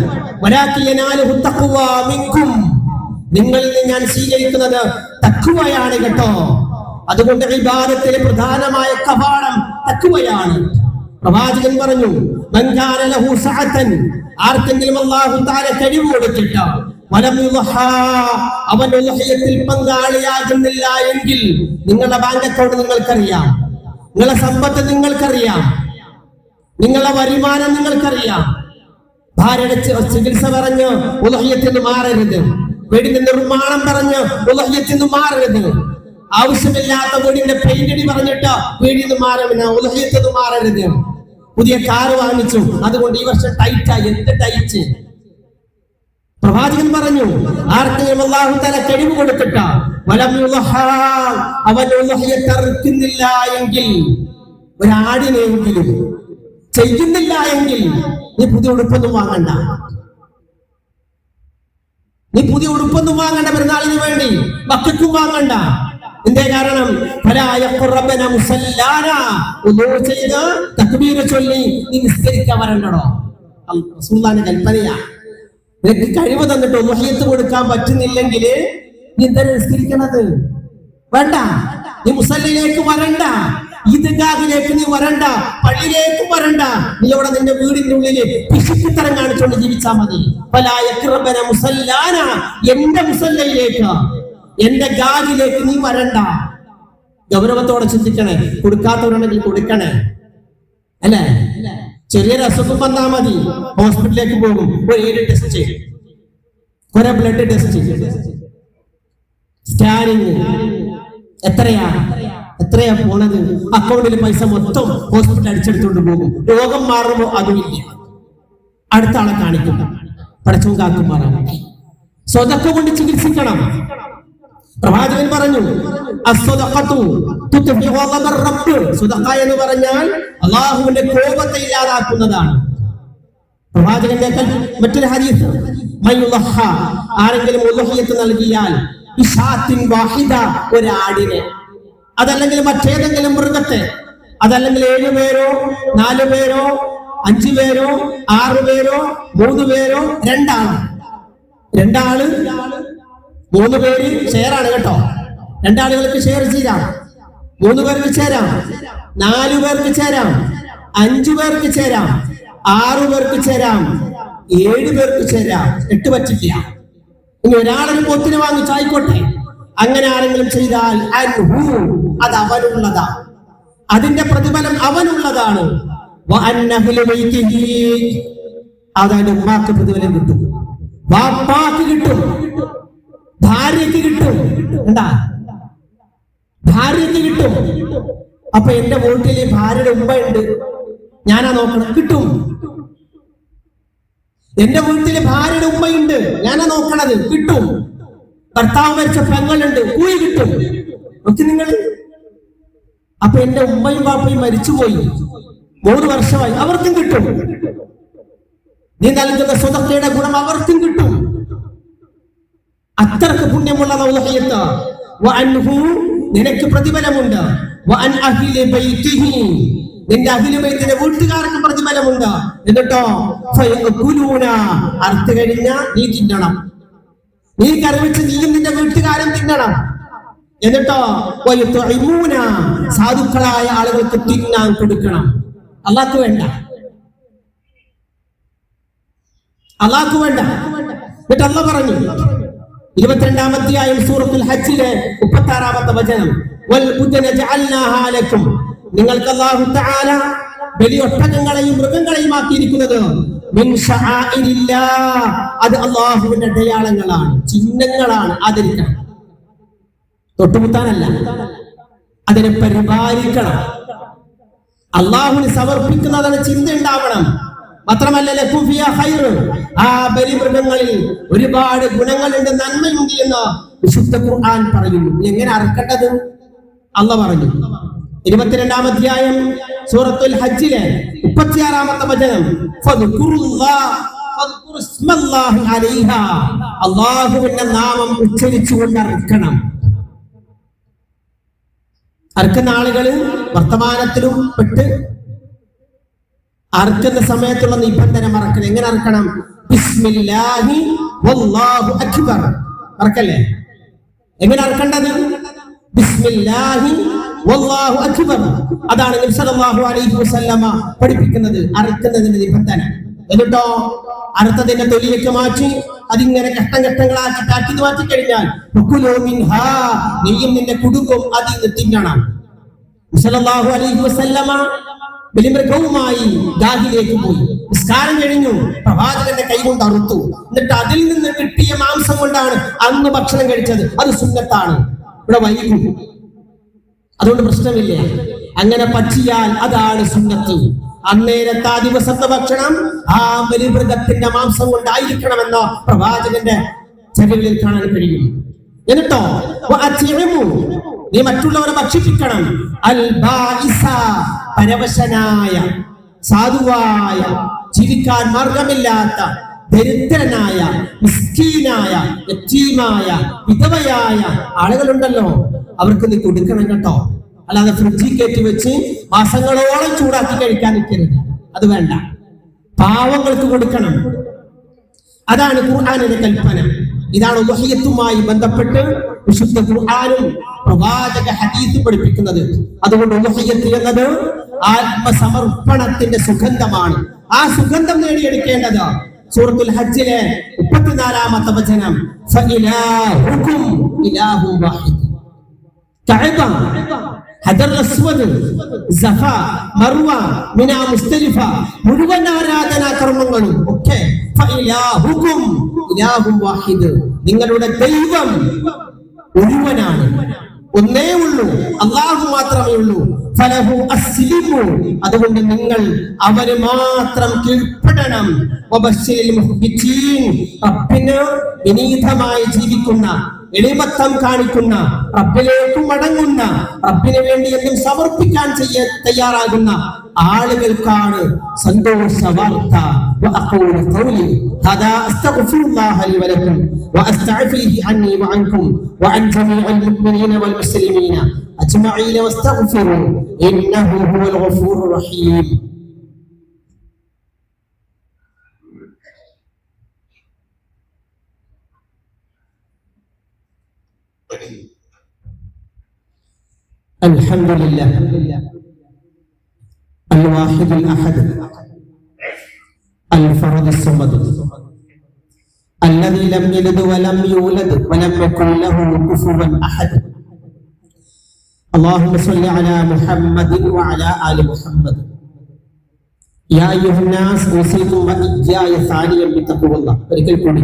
A: നിങ്ങളിൽ നിന്ന് ഞാൻ സ്വീകരിക്കുന്നത് തഖ്വയാണ് കേട്ടോ. അതുകൊണ്ട് ഇബാദത്തിലെ പ്രധാനമായ കവാടം തഖ്വയാണ്. പ്രവാചകൻ പറഞ്ഞു, ആർക്കെങ്കിലും അല്ലാഹു തആല കഴിവ് കൊടുത്തിട്ട് അവൻ ഉദ്ഹിയത്തിൽ പങ്കാളിയാകുന്നില്ല എങ്കിൽ, നിങ്ങളുടെ ബാങ്ക് അക്കൗണ്ട് നിങ്ങൾക്കറിയാം, നിങ്ങളുടെ സമ്പത്ത് നിങ്ങൾക്കറിയാം, നിങ്ങളുടെ വരുമാനം നിങ്ങൾക്കറിയാം. ഭാര്യയുടെ ചികിത്സ പറഞ്ഞ് ഉദ്ഹിയത്തിന് മാറരുത്. വീടിന്റെ നിർമ്മാണം പറഞ്ഞ് ഉദ്ഹിയത്തിന് മാറരുത്. ആവശ്യമില്ലാത്ത വീടിന്റെ പെയിന്റടി പറഞ്ഞിട്ട് വീടിന് മാറരുത്, ഉദ്ഹിയത്തിന് മാറരുത്. പുതിയ കാറ് വാങ്ങിച്ചു, അതുകൊണ്ട് ഈ വർഷം ടൈറ്റായി. എന്ത് ടൈറ്റ്? പ്രവാചകൻ പറഞ്ഞു, ആർക്കെങ്കിലും അല്ലാഹു തആല കഴിവ് കൊടുത്തിട്ട് അവൻ ഉദ്ഹിയത്ത് അറുക്കുന്നില്ല എങ്കിൽ, ഒരാടിനെങ്കിലും ചെയ്യുന്നില്ല എങ്കിൽ, നീ പുതിയ ഉടുപ്പൊന്നും വാങ്ങണ്ട. നീ പുതിയ ഉടുപ്പൊന്നും വാങ്ങണ്ട. പെരുന്നാളിന് വേണ്ടി മക്കൾക്കും വാങ്ങണ്ട. എന്തേ കാരണം? ചെയ്ത് തക്ബീർ ചൊല്ലി നീ നിസ്കരിക്കാൻ വരണ്ടോ? റസൂലുള്ളാഹിന്റെ കൽപ്പനയാ. നിനക്ക് കഴിവ് തന്നിട്ട് ഉളുഹിയത്ത് കൊടുക്കാൻ പറ്റുന്നില്ലെങ്കിൽ നീ എന്താ നിസ്കരിക്കണത്? വേണ്ട, നീ മുസല്ലിലേക്ക് വരണ്ട, ഈദ്ഗാഹിലേക്ക് നീ വരണ്ട, പള്ളിയിലേക്ക് വരണ്ട. നീ അവിടെ നിന്റെ വീടിന്റെ ഉള്ളില് പിശുക്കിത്തരം കാണിച്ചുകൊണ്ട് ജീവിച്ചാൽ മതി. എന്റെ മുസല്ലയിലേക്ക്, എന്റെ ഗാഹിലേക്ക് നീ വരണ്ട. ഗൗരവത്തോടെ ചിന്തിക്കണേ. കൊടുക്കാത്തവരുണ്ടെങ്കിൽ കൊടുക്കണേ, അല്ലേ? ചെറിയൊരു അസുഖം വന്നാൽ മതി, ഹോസ്പിറ്റലിലേക്ക് പോകും, ഒരു 7 ടെസ്റ്റ് ചെയ്യും, കുറെ ബ്ലഡ് ടെസ്റ്റ് ചെയ്യും, സ്കാനിങ്. എത്രയാ പോണത്? അക്കൗണ്ടിൽ പൈസ മൊത്തം ഹോസ്പിറ്റൽ അടിച്ചെടുത്തോണ്ട് പോകും. രോഗം മാറുമ്പോ അതുമില്ല, അടുത്ത ആളെ കാണിക്കും. പടച്ചോൻ കാക്കും മാറാം. സ്വതക്ക കൊണ്ട് ചികിത്സിക്കണം. പ്രവാചകൻ പറഞ്ഞു, സ്വതക്ക എന്ന് പറഞ്ഞാൽ അള്ളാഹുവിന്റെ കോപത്തെ ഇല്ലാതാക്കുന്നതാണ്. പ്രവാചകന്റെ മറ്റൊരു ഹദീസ്, ആരെങ്കിലും ഉളുഹിയത്ത് നൽകിയാൽ ഒരാടിനെ, അതല്ലെങ്കിൽ മറ്റേതെങ്കിലും മൃഗത്തെ, അതല്ലെങ്കിൽ 7 പേരോ 4 പേരോ 5 പേരോ 6 പേരോ 3 പേരോ 2 ആള് 3 പേര് ഷെയറാണ് കേട്ടോ. 2 ആളുകൾക്ക് ഷെയർ ചെയ്യാം, 3 പേർക്ക് ചേരാം, 4 പേർക്ക് ചേരാം, 5 പേർക്ക് ചേരാം, 6 പേർക്ക് ചേരാം, 7 പേർക്ക് ചേരാം. 8 പറ്റില്ല. ഇനി ഒരാളൊരു പോത്തിനെ വാങ്ങിച്ചായിക്കോട്ടെ. അങ്ങനെ ആരെങ്കിലും ചെയ്താൽ അത് അവനുള്ളതാണ്, അതിന്റെ പ്രതിഫലം അവനുള്ളതാണ്. അതായത് ഉമ്മാക്ക് പ്രതിഫലം കിട്ടും, വാപ്പാക്ക് കിട്ടും, ഭാര്യക്ക് കിട്ടും. എന്താ? ഭാര്യക്ക് കിട്ടും. അപ്പൊ എന്റെ വീട്ടില് ഭാര്യയുടെ ഉമ്മ ഉണ്ട്, ഞാനാ നോക്കണം, കിട്ടും. എന്റെ വീട്ടില് ഭാര്യയുടെ ഉമ്മയുണ്ട്, ഞാനാ നോക്കണത്, കിട്ടും. ഭർത്താവ് മരിച്ച പെങ്ങളുണ്ട്, കൂലി കിട്ടും. നോക്കി നിങ്ങൾ. അപ്പൊ എന്റെ ഉമ്മയും ബാപ്പയും മരിച്ചുപോയി, 3 വർഷമായി, അവർക്കും കിട്ടും. നീ നൽകുന്ന സ്വതക്കയുടെ ഗുണം അവർക്കും കിട്ടും. അത്രക്ക് പുണ്യമുള്ള ഉളുഹിയത്ത്. നിനക്ക് പ്രതിഫലമുണ്ട്. നിന്റെ അഹ്ലു ബൈത്തിന്റെ വീട്ടുകാർക്ക് പ്രതിഫലമുണ്ട്. എന്നിട്ടോ അറുത്ത് കഴിഞ്ഞ നീ തിന്നണം, നീ കറിവെച്ച് നീയും നിന്റെ വീട്ടുകാരും തിന്നണം. എന്നിട്ടോ സാധുക്കളായ ആളുകൾക്ക് തിന്നാൻ കൊടുക്കണം. അള്ളാഹ്ക്ക് വേണ്ട. എന്നിട്ട് അള്ളാഹ് പറഞ്ഞു 22-ാം അധ്യായം സൂറത്തുൽ ഹജ്ജിലെ 36-ാമത്തെ വചനം, നിങ്ങൾക്ക് അല്ലാഹു തആല ബലിയൊട്ടകങ്ങളെയും മൃഗങ്ങളെയും ആക്കിയിരിക്കുന്നത് അത് അള്ളാഹുവിന്റെ അടയാളങ്ങളാണ്, ചിഹ്നങ്ങളാണ്. ആദരിക്കണം, തൊട്ടുമുത്താനല്ല, അതിനെ പരിപാലിക്കണം. അള്ളാഹുവിന് സമർപ്പിക്കുന്നതിന് ചിന്ത ഉണ്ടാവണം. മാത്രമല്ല ആ ബലിമൃഗങ്ങളിൽ ഒരുപാട് ഗുണങ്ങളുണ്ട്, നന്മയുണ്ട് എന്ന് വിശുദ്ധ ഖുർആൻ പറയുന്നു. എങ്ങനെ അറക്കേണ്ടത് അള്ളാഹ് പറഞ്ഞു. 22-ാം അധ്യായം സൂറത്തുൽ ഹജ്ജിലെ 36-ാമത്തെ വചനം, അള്ളാഹുവിന്റെ നാമം ഉച്ചരിച്ചുകൊണ്ട് അറക്കണം. അറക്കുന്ന ആളുകള് വർത്തമാനത്തിലും പെട്ട് അറക്കുന്ന സമയത്തുള്ള നിബന്ധന മറക്കണം. എങ്ങനെ അറക്കണം? ബിസ്മില്ലാഹി വല്ലാഹു അക്ബർ. അറക്കല്ലേ? എങ്ങനെ അറക്കേണ്ടത്? ബിസ്മില്ലാഹി വല്ലാഹു അക്ബർ. അതാണ് നബി സല്ലല്ലാഹു അലൈഹി വസല്ലമ പഠിപ്പിക്കുന്നത്, അറക്കുന്നതിന്റെ നിബന്ധന. എന്നിട്ടോ അറുത്തതിന്റെ തൊലിയൊക്കെ മാറ്റി അതിങ്ങനെ ഘട്ടങ്ങളാക്കി കാറ്റി മാറ്റി കഴിഞ്ഞാൽ നീയും നിന്റെ കുടുംബം അതിൽ നിന്ന് തിന്നണം. സല്ലല്ലാഹു അലൈഹി വസല്ലമ ബലിമൃഗവുമായി ഗാഹിലേക്ക് പോയി. നിസ്കാരം കഴിഞ്ഞു, പ്രവാചകന്റെ കൈ കൊണ്ട് അറുത്തു. എന്നിട്ട് അതിൽ നിന്ന് കിട്ടിയ മാംസം കൊണ്ടാണ് അന്ന് ഭക്ഷണം കഴിച്ചത്. അത് സുന്നത്താണ്. ഇവിടെ വൈകും, അതുകൊണ്ട് പ്രശ്നമില്ല. അങ്ങനെ പറ്റിയാൽ അതാണ് സുന്നത്ത്. അന്നേരത്തെ ആ ദിവസത്തെ ഭക്ഷണം ആ ബലിമൃഗത്തിന്റെ മാംസം കൊണ്ടായിരിക്കണമെന്ന പ്രവാചകന്റെ ചര്യകളിൽ കാണാൻ കഴിയും. എന്നിട്ടോ നീ മറ്റുള്ളവരെ ഭക്ഷിപ്പിക്കണം. പരവശനായ, സാധുവായ, ജീവിക്കാൻ മാർഗമില്ലാത്ത, ദരിദ്രനായ, മിസ്കീനായ, യതീമായ, വിധവയായ ആളുകളുണ്ടല്ലോ, അവർക്ക് നീ കൊടുക്കണം കേട്ടോ. അല്ലാതെ ഫ്രിഡ്ജിൽ കയറ്റി വെച്ച് മാസങ്ങളോളം ചൂടാക്കി കഴിക്കാൻ നിൽക്കരുത്. അത് വേണ്ട. പാവങ്ങൾക്ക് കൊടുക്കണം. അതാണ് ഖുർആനിന്റെ കൽപ്പന. ഇതാണ് ഉദ്ഹിയത്തുമായി ബന്ധപ്പെട്ട് വിശുദ്ധ ഖുർആനും പ്രവാചക ഹദീസും പഠിപ്പിക്കുന്നത്. അതുകൊണ്ട് ഉദ്ഹിയത്ത് എന്നത് ആത്മസമർപ്പണത്തിന്റെ സുഗന്ധമാണ്. ആ സുഗന്ധം നേടിയെടുക്കേണ്ടത് സൂറത്തുൽ ഹജ്ജിലെ 34-ാമത്തെ വചനം, ഫഇലാഹുകും ഇലാഹുൻ വാഹിദ്. കഅബ, ഹജർ അസ്വദ്, സഫ, മർവ, മിന, മുസ്തലിഫ, മുഴുവൻ ആരാധനാ കർമ്മങ്ങളും ഒക്കെ ഫഇലാഹുകും ഇലാഹുൻ വാഹിദ്, നിങ്ങളുടെ ദൈവം ഒരുവനാണ്, ഒന്നേ ഉള്ളൂ, അല്ലാഹു മാത്രമേ ഉള്ളൂ. ഫലഹു അസ്ലിമു, അതുകൊണ്ട് നിങ്ങൾ അവന് മാത്രം കീഴ്പ്പെടണം. വബശ്ശിരിൽ മുഖ്ബിതീൻ, റബ്ബിന് വിനീതമായി ജീവിക്കുന്ന, എളിമത്തം കാണിക്കുന്ന, റബ്ബിലേക്ക് മടങ്ങുന്ന, റബ്ബിന് വേണ്ടി എന്തും സമർപ്പിക്കാൻ തയ്യാറാകുന്ന ആളുകൾക്കാണ് സന്തോഷ വാർത്ത. وأقول قولي هذا أستغفر الله لي ولكم وأستعفيه عني وعنكم وعن جميع المؤمنين والمسلمين أجمعين واستغفروا إنه هو الغفور الرحيم. الحمد لله الواحد الأحد الفرد الصمد الذي لم يلد ولم يولد ولم يكن له كفوا أحد. اللهم صل على محمد وعلى آل محمد. يا أيها الناس أوصيكم وإياي ثانيا بتقوى الله. ഒരിക്കൽ കൂടി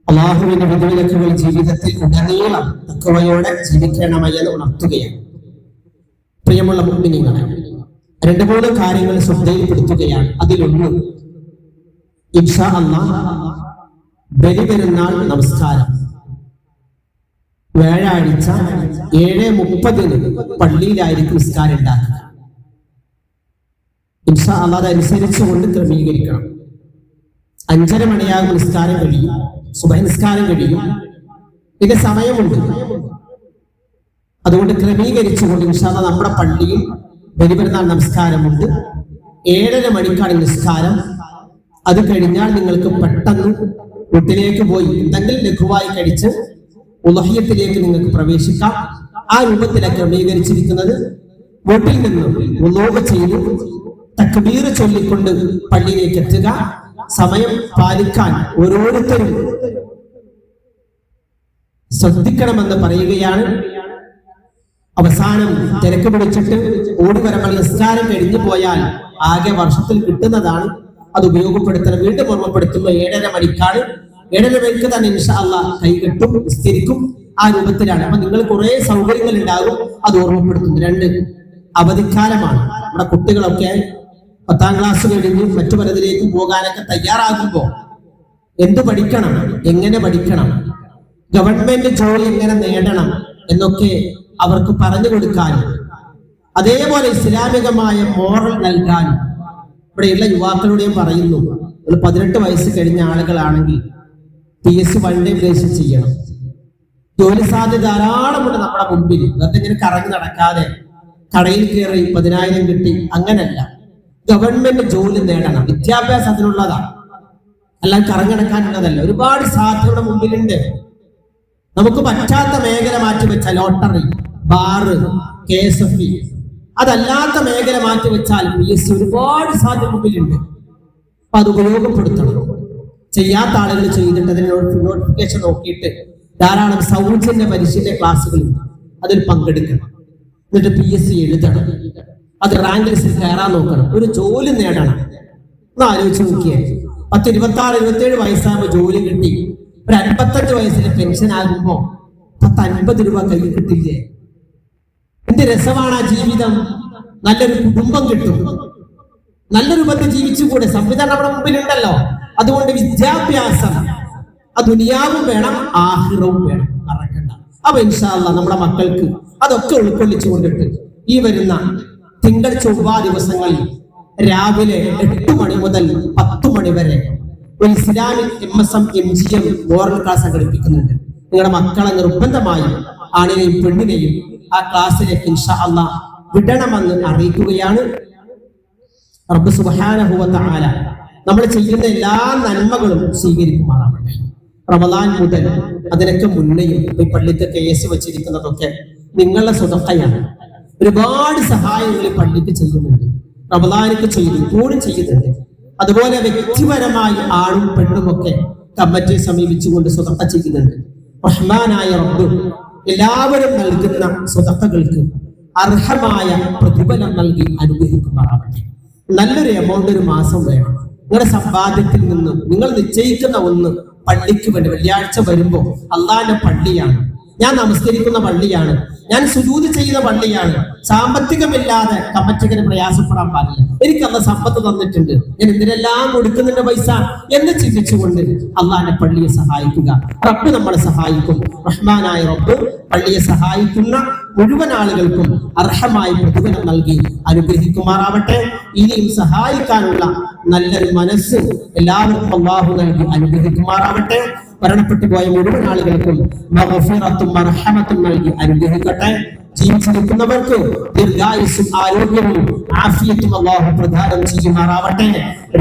A: അല്ലാഹുവിന്റെ വിധിവിലക്കുകൾ ജീവിതത്തിൽ ഉടനീളം തഖ്വയോടെ ജീവിക്കണമെന്ന് ഉണർത്തുകയാണ്. പ്രിയമുള്ള മുഅ്മിനീങ്ങളെ, 2-3 കാര്യങ്ങൾ ശ്രദ്ധയിൽപ്പെടുത്തുകയാണ്. അതിലൊന്ന്, ഇൻഷാ അല്ലാഹ് ബലിപെരുന്നാൾ നമസ്കാരം വ്യാഴാഴ്ച 7:30 പള്ളിയിലായിരിക്കും നിസ്കാരം ഉണ്ടാക്കുക. ഇൻഷാ അല്ലാഹ് അതനുസരിച്ചുകൊണ്ട് ക്രമീകരിക്കണം. 5:30 മണിയാകും നിസ്കാരം കഴിയും, സുബഹി നിസ്കാരം കഴിയും. ഇതിന്റെ സമയമുണ്ട്. അതുകൊണ്ട് ക്രമീകരിച്ചുകൊണ്ട് ഇൻഷാ അല്ലാഹ് നമ്മുടെ പള്ളിയിൽ ബലിപെരുന്നാൾ നമസ്കാരമുണ്ട്. 7:30 മണിക്കാണ് നിസ്കാരം. അത് കഴിഞ്ഞാൽ നിങ്ങൾക്ക് പെട്ടെന്ന് വീട്ടിലേക്ക് പോയി എന്തെങ്കിലും ലഘുവായി കഴിച്ച് ഉളഹിയത്തിലേക്ക് നിങ്ങൾക്ക് പ്രവേശിക്കാം. ആ രൂപത്തിലാണ് ക്രമീകരിച്ചിരിക്കുന്നത്. വീട്ടിൽ നിന്ന് ഉളൂഹ് ചെയ്ത് തക്ബീർ ചൊല്ലിക്കൊണ്ട് പള്ളിയിലേക്ക് എത്തുക. സമയം പാലിക്കാൻ ഓരോരുത്തരും ശ്രദ്ധിക്കണമെന്ന് പറയുകയാണ്. അവസാനം തിരക്ക് പിടിച്ചിട്ട് ഓടിവരങ്ങൾ നിസ്കാരം കഴിഞ്ഞു പോയാൽ ആകെ വർഷത്തിൽ കിട്ടുന്നതാണ്. അത് ഉപയോഗപ്പെടുത്തണം. വീണ്ടും ഓർമ്മപ്പെടുത്തുമ്പോൾ 7:30 മണിക്കാണ്. 7:30 മണിക്ക് തന്നെ ഇൻഷാ അല്ലാഹ് കൈകെട്ടും നിസ്കരിക്കും. ആ രൂപത്തിലാണ്. അപ്പൊ നിങ്ങൾ കുറെ സൗകര്യങ്ങൾ ഉണ്ടാകും. അത് ഓർമ്മപ്പെടുത്തുന്നു. 2, അവധിക്കാലമാണ്. നമ്മുടെ കുട്ടികളൊക്കെ 10ാം ക്ലാസ് കഴിഞ്ഞ് മറ്റു പലതിലേക്ക് പോകാനൊക്കെ തയ്യാറാകുമ്പോ എന്ത് പഠിക്കണം, എങ്ങനെ പഠിക്കണം, ഗവൺമെന്റ് ജോലി എങ്ങനെ നേടണം എന്നൊക്കെ അവർക്ക് പറഞ്ഞു കൊടുക്കാനും, അതേപോലെ ഇസ്ലാമികമായ മോറൽ നൽകാനും ഇവിടെയുള്ള യുവാക്കളോടെയും പറയുന്നു. ഒരു 18 വയസ്സ് കഴിഞ്ഞ ആളുകളാണെങ്കിൽ PSC 1 day രജിസ്റ്റർ ചെയ്യണം. ജോലി സാധ്യത ധാരാളമുണ്ട് നമ്മുടെ മുമ്പിൽ. വെറുതെ ഇങ്ങനെ കറങ്ങി നടക്കാതെ കടയിൽ കയറി 10,000 കിട്ടി അങ്ങനല്ല. ഗവൺമെന്റ് ജോലി നേടണം. വിദ്യാഭ്യാസം അതിനുള്ളതാണ്, അല്ലാതെ കറങ്ങിടക്കാനുള്ളതല്ല. ഒരുപാട് സാധ്യതയുടെ മുമ്പിലുണ്ട്. നമുക്ക് പറ്റാത്ത മേഖല മാറ്റി വെച്ചാൽ ലോട്ടറി, ബാറ്, KSFE, അതല്ലാത്ത മേഖല മാറ്റി വെച്ചാൽ PSC ഒരുപാട് സാധ്യത മുമ്പിലുണ്ട്. അപ്പൊ അത് ഉപയോഗപ്പെടുത്തണം. ചെയ്യാത്ത ആളുകൾ ചെയ്തിട്ട് അതിന് നോട്ടിഫിക്കേഷൻ നോക്കിയിട്ട് ധാരാളം സൗജന്യ പരിശീലന ക്ലാസ്സുകളുണ്ട്. അതിൽ പങ്കെടുക്കണം. എന്നിട്ട് PSC എഴുതണം. അത് റാങ്ക് ലിസ്റ്റിൽ കയറാൻ നോക്കണം. ഒരു ജോലി നേടണം. ഒന്ന് ആലോചിച്ച് നോക്കിയേ. 10, 26, 27 വയസ്സാകുമ്പോൾ ജോലി കിട്ടി. ഒരു 55 വയസ്സിൽ പെൻഷൻ ആകുമ്പോ 50 രൂപ കയ്യിൽ കിട്ടില്ലേ? എന്ത് രസമാണ് ആ ജീവിതം. നല്ലൊരു കുടുംബം കിട്ടും. നല്ല രൂപത്തിൽ ജീവിച്ചുകൂടെ? സംവിധാനം നമ്മുടെ മുമ്പിലുണ്ടല്ലോ. അതുകൊണ്ട് വിദ്യാഭ്യാസം ആ ദുനിയാവും വേണം, ആഖിറവും വേണം. മറക്കണ്ട. അപ്പൊ ഇൻഷാ അല്ലാഹ് നമ്മുടെ മക്കൾക്ക് അതൊക്കെ ഉൾക്കൊള്ളിച്ചു കൊണ്ടിട്ട് ഈ വരുന്ന തിങ്കൾ ചൊവ്വ ദിവസങ്ങളിൽ രാവിലെ 8 മണി മുതൽ 10 മണി വരെ ഒരു Islamic MSM MGM moral class സംഘടിപ്പിക്കുന്നുണ്ട്. നിങ്ങളുടെ മക്കളെ നിർബന്ധമായും ആണിനെയും പെണ്ണിനെയും ആ ക്ലാസ്സിലേക്ക് ഇൻഷാ അല്ലാഹ് വിടണമെന്ന് അറിയിക്കുകയാണ്. റബ്ബ് സുബ്ഹാനഹു വ തആല നമ്മൾ ചെയ്യുന്ന എല്ലാ നന്മകളും സ്വീകരിക്കുമാറാവട്ടെ. റമദാൻ മുതൽ അതിനൊക്കെ മുന്നേയും ഈ പള്ളിക്ക് കേസ് വെച്ചിരിക്കുന്നതൊക്കെ നിങ്ങളുടെ സ്വതക്കയാണ്. ഒരുപാട് സഹായങ്ങൾ പള്ളിക്ക് ചെയ്യുന്നുണ്ട്, റമദാനിക്ക് ചെയ്യുന്നു, കൂടി ചെയ്യുന്നുണ്ട്. അതുപോലെ വ്യക്തിപരമായി ആണും പെണ്ണും ഒക്കെ കമ്മിറ്റിയെ സമീപിച്ചുകൊണ്ട് സ്വതക്ക ചെയ്യുന്നുണ്ട്. റഹ്മാനായ റബ്ബ് എല്ലാവരും നൽകുന്ന സ്വതക്കകൾക്ക് അർഹമായ പ്രതിഫലം നൽകി അനുഗ്രഹിക്കുമാറാവട്ടെ. നല്ലൊരു എമൗണ്ട് ഒരു മാസം വേണം. നിങ്ങളുടെ സമ്പാദ്യത്തിൽ നിന്നും നിങ്ങൾ നിശ്ചയിക്കുന്ന ഒന്ന് പള്ളിക്ക് വേണ്ടി. വെള്ളിയാഴ്ച വരുമ്പോ അള്ളാന്റെ പള്ളിയാണ്, ഞാൻ നമസ്കരിക്കുന്ന പള്ളിയാണ്, ഞാൻ സുജൂദ് ചെയ്യുന്ന പള്ളിയാണ്. സാമ്പത്തികമില്ലാതെ കമ്മിറ്റിക്ക് പ്രയാസപ്പെടാൻ പാടില്ല. എനിക്ക് അന്ന് സമ്പത്ത് തന്നിട്ടുണ്ട്, ഞാൻ എന്തിനെല്ലാം കൊടുക്കുന്നുണ്ട് പൈസ എന്ന് ചിന്തിച്ചുകൊണ്ട് അള്ളാന്റെ പള്ളിയെ സഹായിക്കുക. റബ്ബ് നമ്മളെ സഹായിക്കും. റഹ്മാനായ റബ്ബ് പള്ളിയെ സഹായിക്കുന്ന മുഴുവൻ ആളുകൾക്കും അർഹമായ പ്രതിഫലം നൽകി അനുഗ്രഹിക്കുമാറാവട്ടെ. ഇനിയും സഹായിക്കാനുള്ള നല്ലൊരു മനസ്സ് എല്ലാവർക്കും അല്ലാഹു നൽകി അനുഗ്രഹിക്കുമാറാവട്ടെ. മരണപ്പെട്ടു പോയ മുഴുവൻ ആളുകൾക്കും മഗ്ഫിറത്തും മർഹമത്തും നൽകി അനുഗ്രഹിക്കട്ടെ. ജീവിച്ചിരിക്കുന്നവർക്ക് ദീർഘായുസ്സും ആരോഗ്യവും ആഫിയത്തും അല്ലാഹു പ്രദാനം ചെയ്യുമാറാവട്ടെ.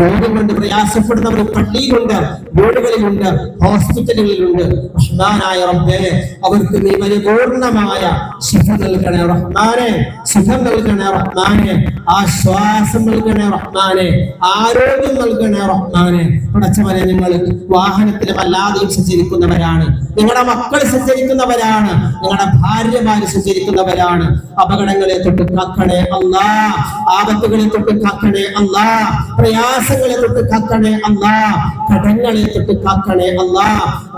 A: രോഗം കൊണ്ട് പ്രയാസപ്പെടുന്നവർ പള്ളിയിലുണ്ട്, വീടുകളിലുണ്ട്, ഹോസ്പിറ്റലുകളിലുണ്ട്. റഹ്മാനായ റബ്ബേ, അവർക്ക് നീ പരിപൂർണമായ ശിഫ നൽകണേ റഹ്മാനെ, സുഖം നൽകണേ റഹ്മാനെ, ആശ്വാസം നൽകണേ റഹ്മാനെ, ആരോഗ്യം നൽകണേ റഹ്മാനെ. പടച്ചവനെ, നിങ്ങൾ വാഹനത്തിലും അല്ലാതെയും സഞ്ചരിക്കുന്നവരാണ്, നിങ്ങളുടെ മക്കൾ സഞ്ചരിക്കുന്നവരാണ്, നിങ്ങളുടെ ഭാര്യമാര് സഞ്ചരിക്കുന്നവരാണ്. അപകടങ്ങളെ തൊട്ട് കാക്കണേ അല്ലാ, ആപത്തുകളെ തൊട്ട് കാക്കണേ അല്ലാ, പ്രയാസങ്ങളെ തൊട്ട് കാക്കണേ അല്ലാ, കടങ്ങളെ തൊട്ട് കാക്കണേ അല്ലാ.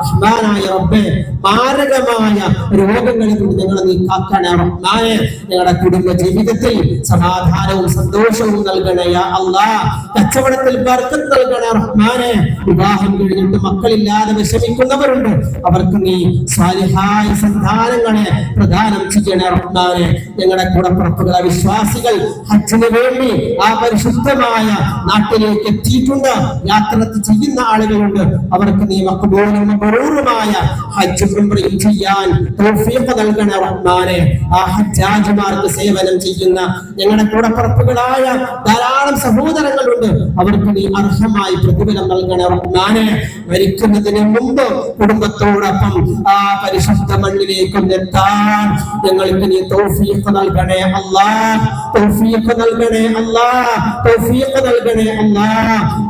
A: റഹ്മാനായ റബ്ബേ, മാരകമായ രോഗങ്ങളെ കൊണ്ട് ഞങ്ങളെ നീ കാക്കണേ റഹ്മാനെ. ഞങ്ങളുടെ കുടുംബ ജീവിതത്തിൽ സമാധാനവും സന്തോഷവും നൽകണേ യാ അല്ലാ. കച്ചവടത്തിൽ ബർക്കത്ത് നൽകണേ റഹ്മാനെ. വിവാഹം കഴിഞ്ഞിട്ട് മക്കളില്ലാതെ വിഷമിക്കുന്നവരുണ്ട്, അവർക്ക് നീ സാലിഹായ സന്താനങ്ങളെ പ്രദാനം ചെയ്യണേ റഹ്മാനെ. ഞങ്ങളുടെ കൂടപ്പുറപ്പുകളെ വിശ്വാസികൾ ഹജ്ജിന് വേണ്ടി ആ പരിശുദ്ധമായ നാട്ടിലേക്ക് എത്തിയിട്ടുണ്ട്, യാത്ര ചെയ്യുന്ന ആളുകളുണ്ട്, അവർക്ക് നീ മഖ്ബൂലും മബ്റൂറുമായ ഹജ്ജും ഉംറയും ചെയ്യാൻ തൗഫീഖ് നൽകണേ റഹ്മാനെ. ആ ഹജ്ജാജിമാർക്ക് സേവനം ചെയ്യുന്ന ഞങ്ങളുടെ കൂടപ്പുറപ്പുകളായ ധാരാളം സഹോദരങ്ങളുണ്ട്, അവർക്ക് നീ അർഹമായി പ്രതിഫലം നൽകണേ റഹ്മാനെ. മരിക്കുന്നതിന് മുമ്പ് കുടുംബത്തോടൊപ്പം ആ പരിശുദ്ധ മണ്ണിലേക്ക് എത്താൻ ഞങ്ങൾക്ക് നീ തൗഫീഖ് നൽകണേ അല്ലാഹ്, തൗഫീഖ് നൽകണേ അല്ലാഹ്, തൗഫീഖ് നൽകണേ അല്ലാഹ്.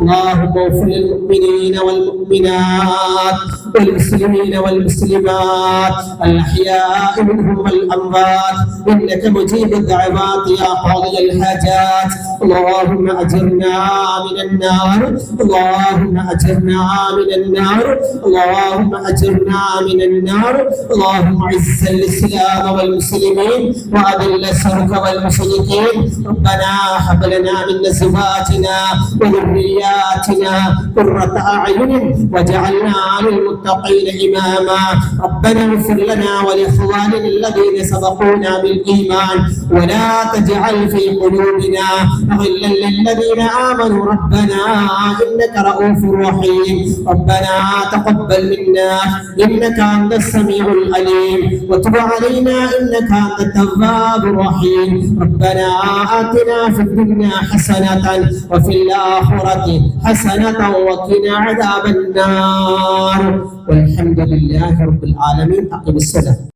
A: اللهم اغفر للمؤمنين والمؤمنات والمسلمين والمسلمات الأحياء منهم والأموات إنك مجيب الدعوات يا قاضي الحاجات. اللهم أجرنا من النار، اللهم أجرنا من النار، اللهم أجرنا من النار. اللهم أعز الإسلام والمسلمين وأذل الشرك والمشركين. ربنا هب لنا من أزواجنا وذرياتنا قرة أعين واجعلنا للمتقين إماما. ربنا اغفر لنا ولإخواننا الذين سبقونا بالإيمان ولا تجعل في قلوبنا غلا للذين آمنوا. ربنا إنك رؤوف رحيم. ربنا تقبل منا إنك أنت السميع العليم وتب علينا إنك أنت التواب الرحيم. ربنا آتنا في الدنيا حسنة وفي الآخرة حسنة وقنا عذاب النار. والحمد لله رب العالمين. أقم الصلاة.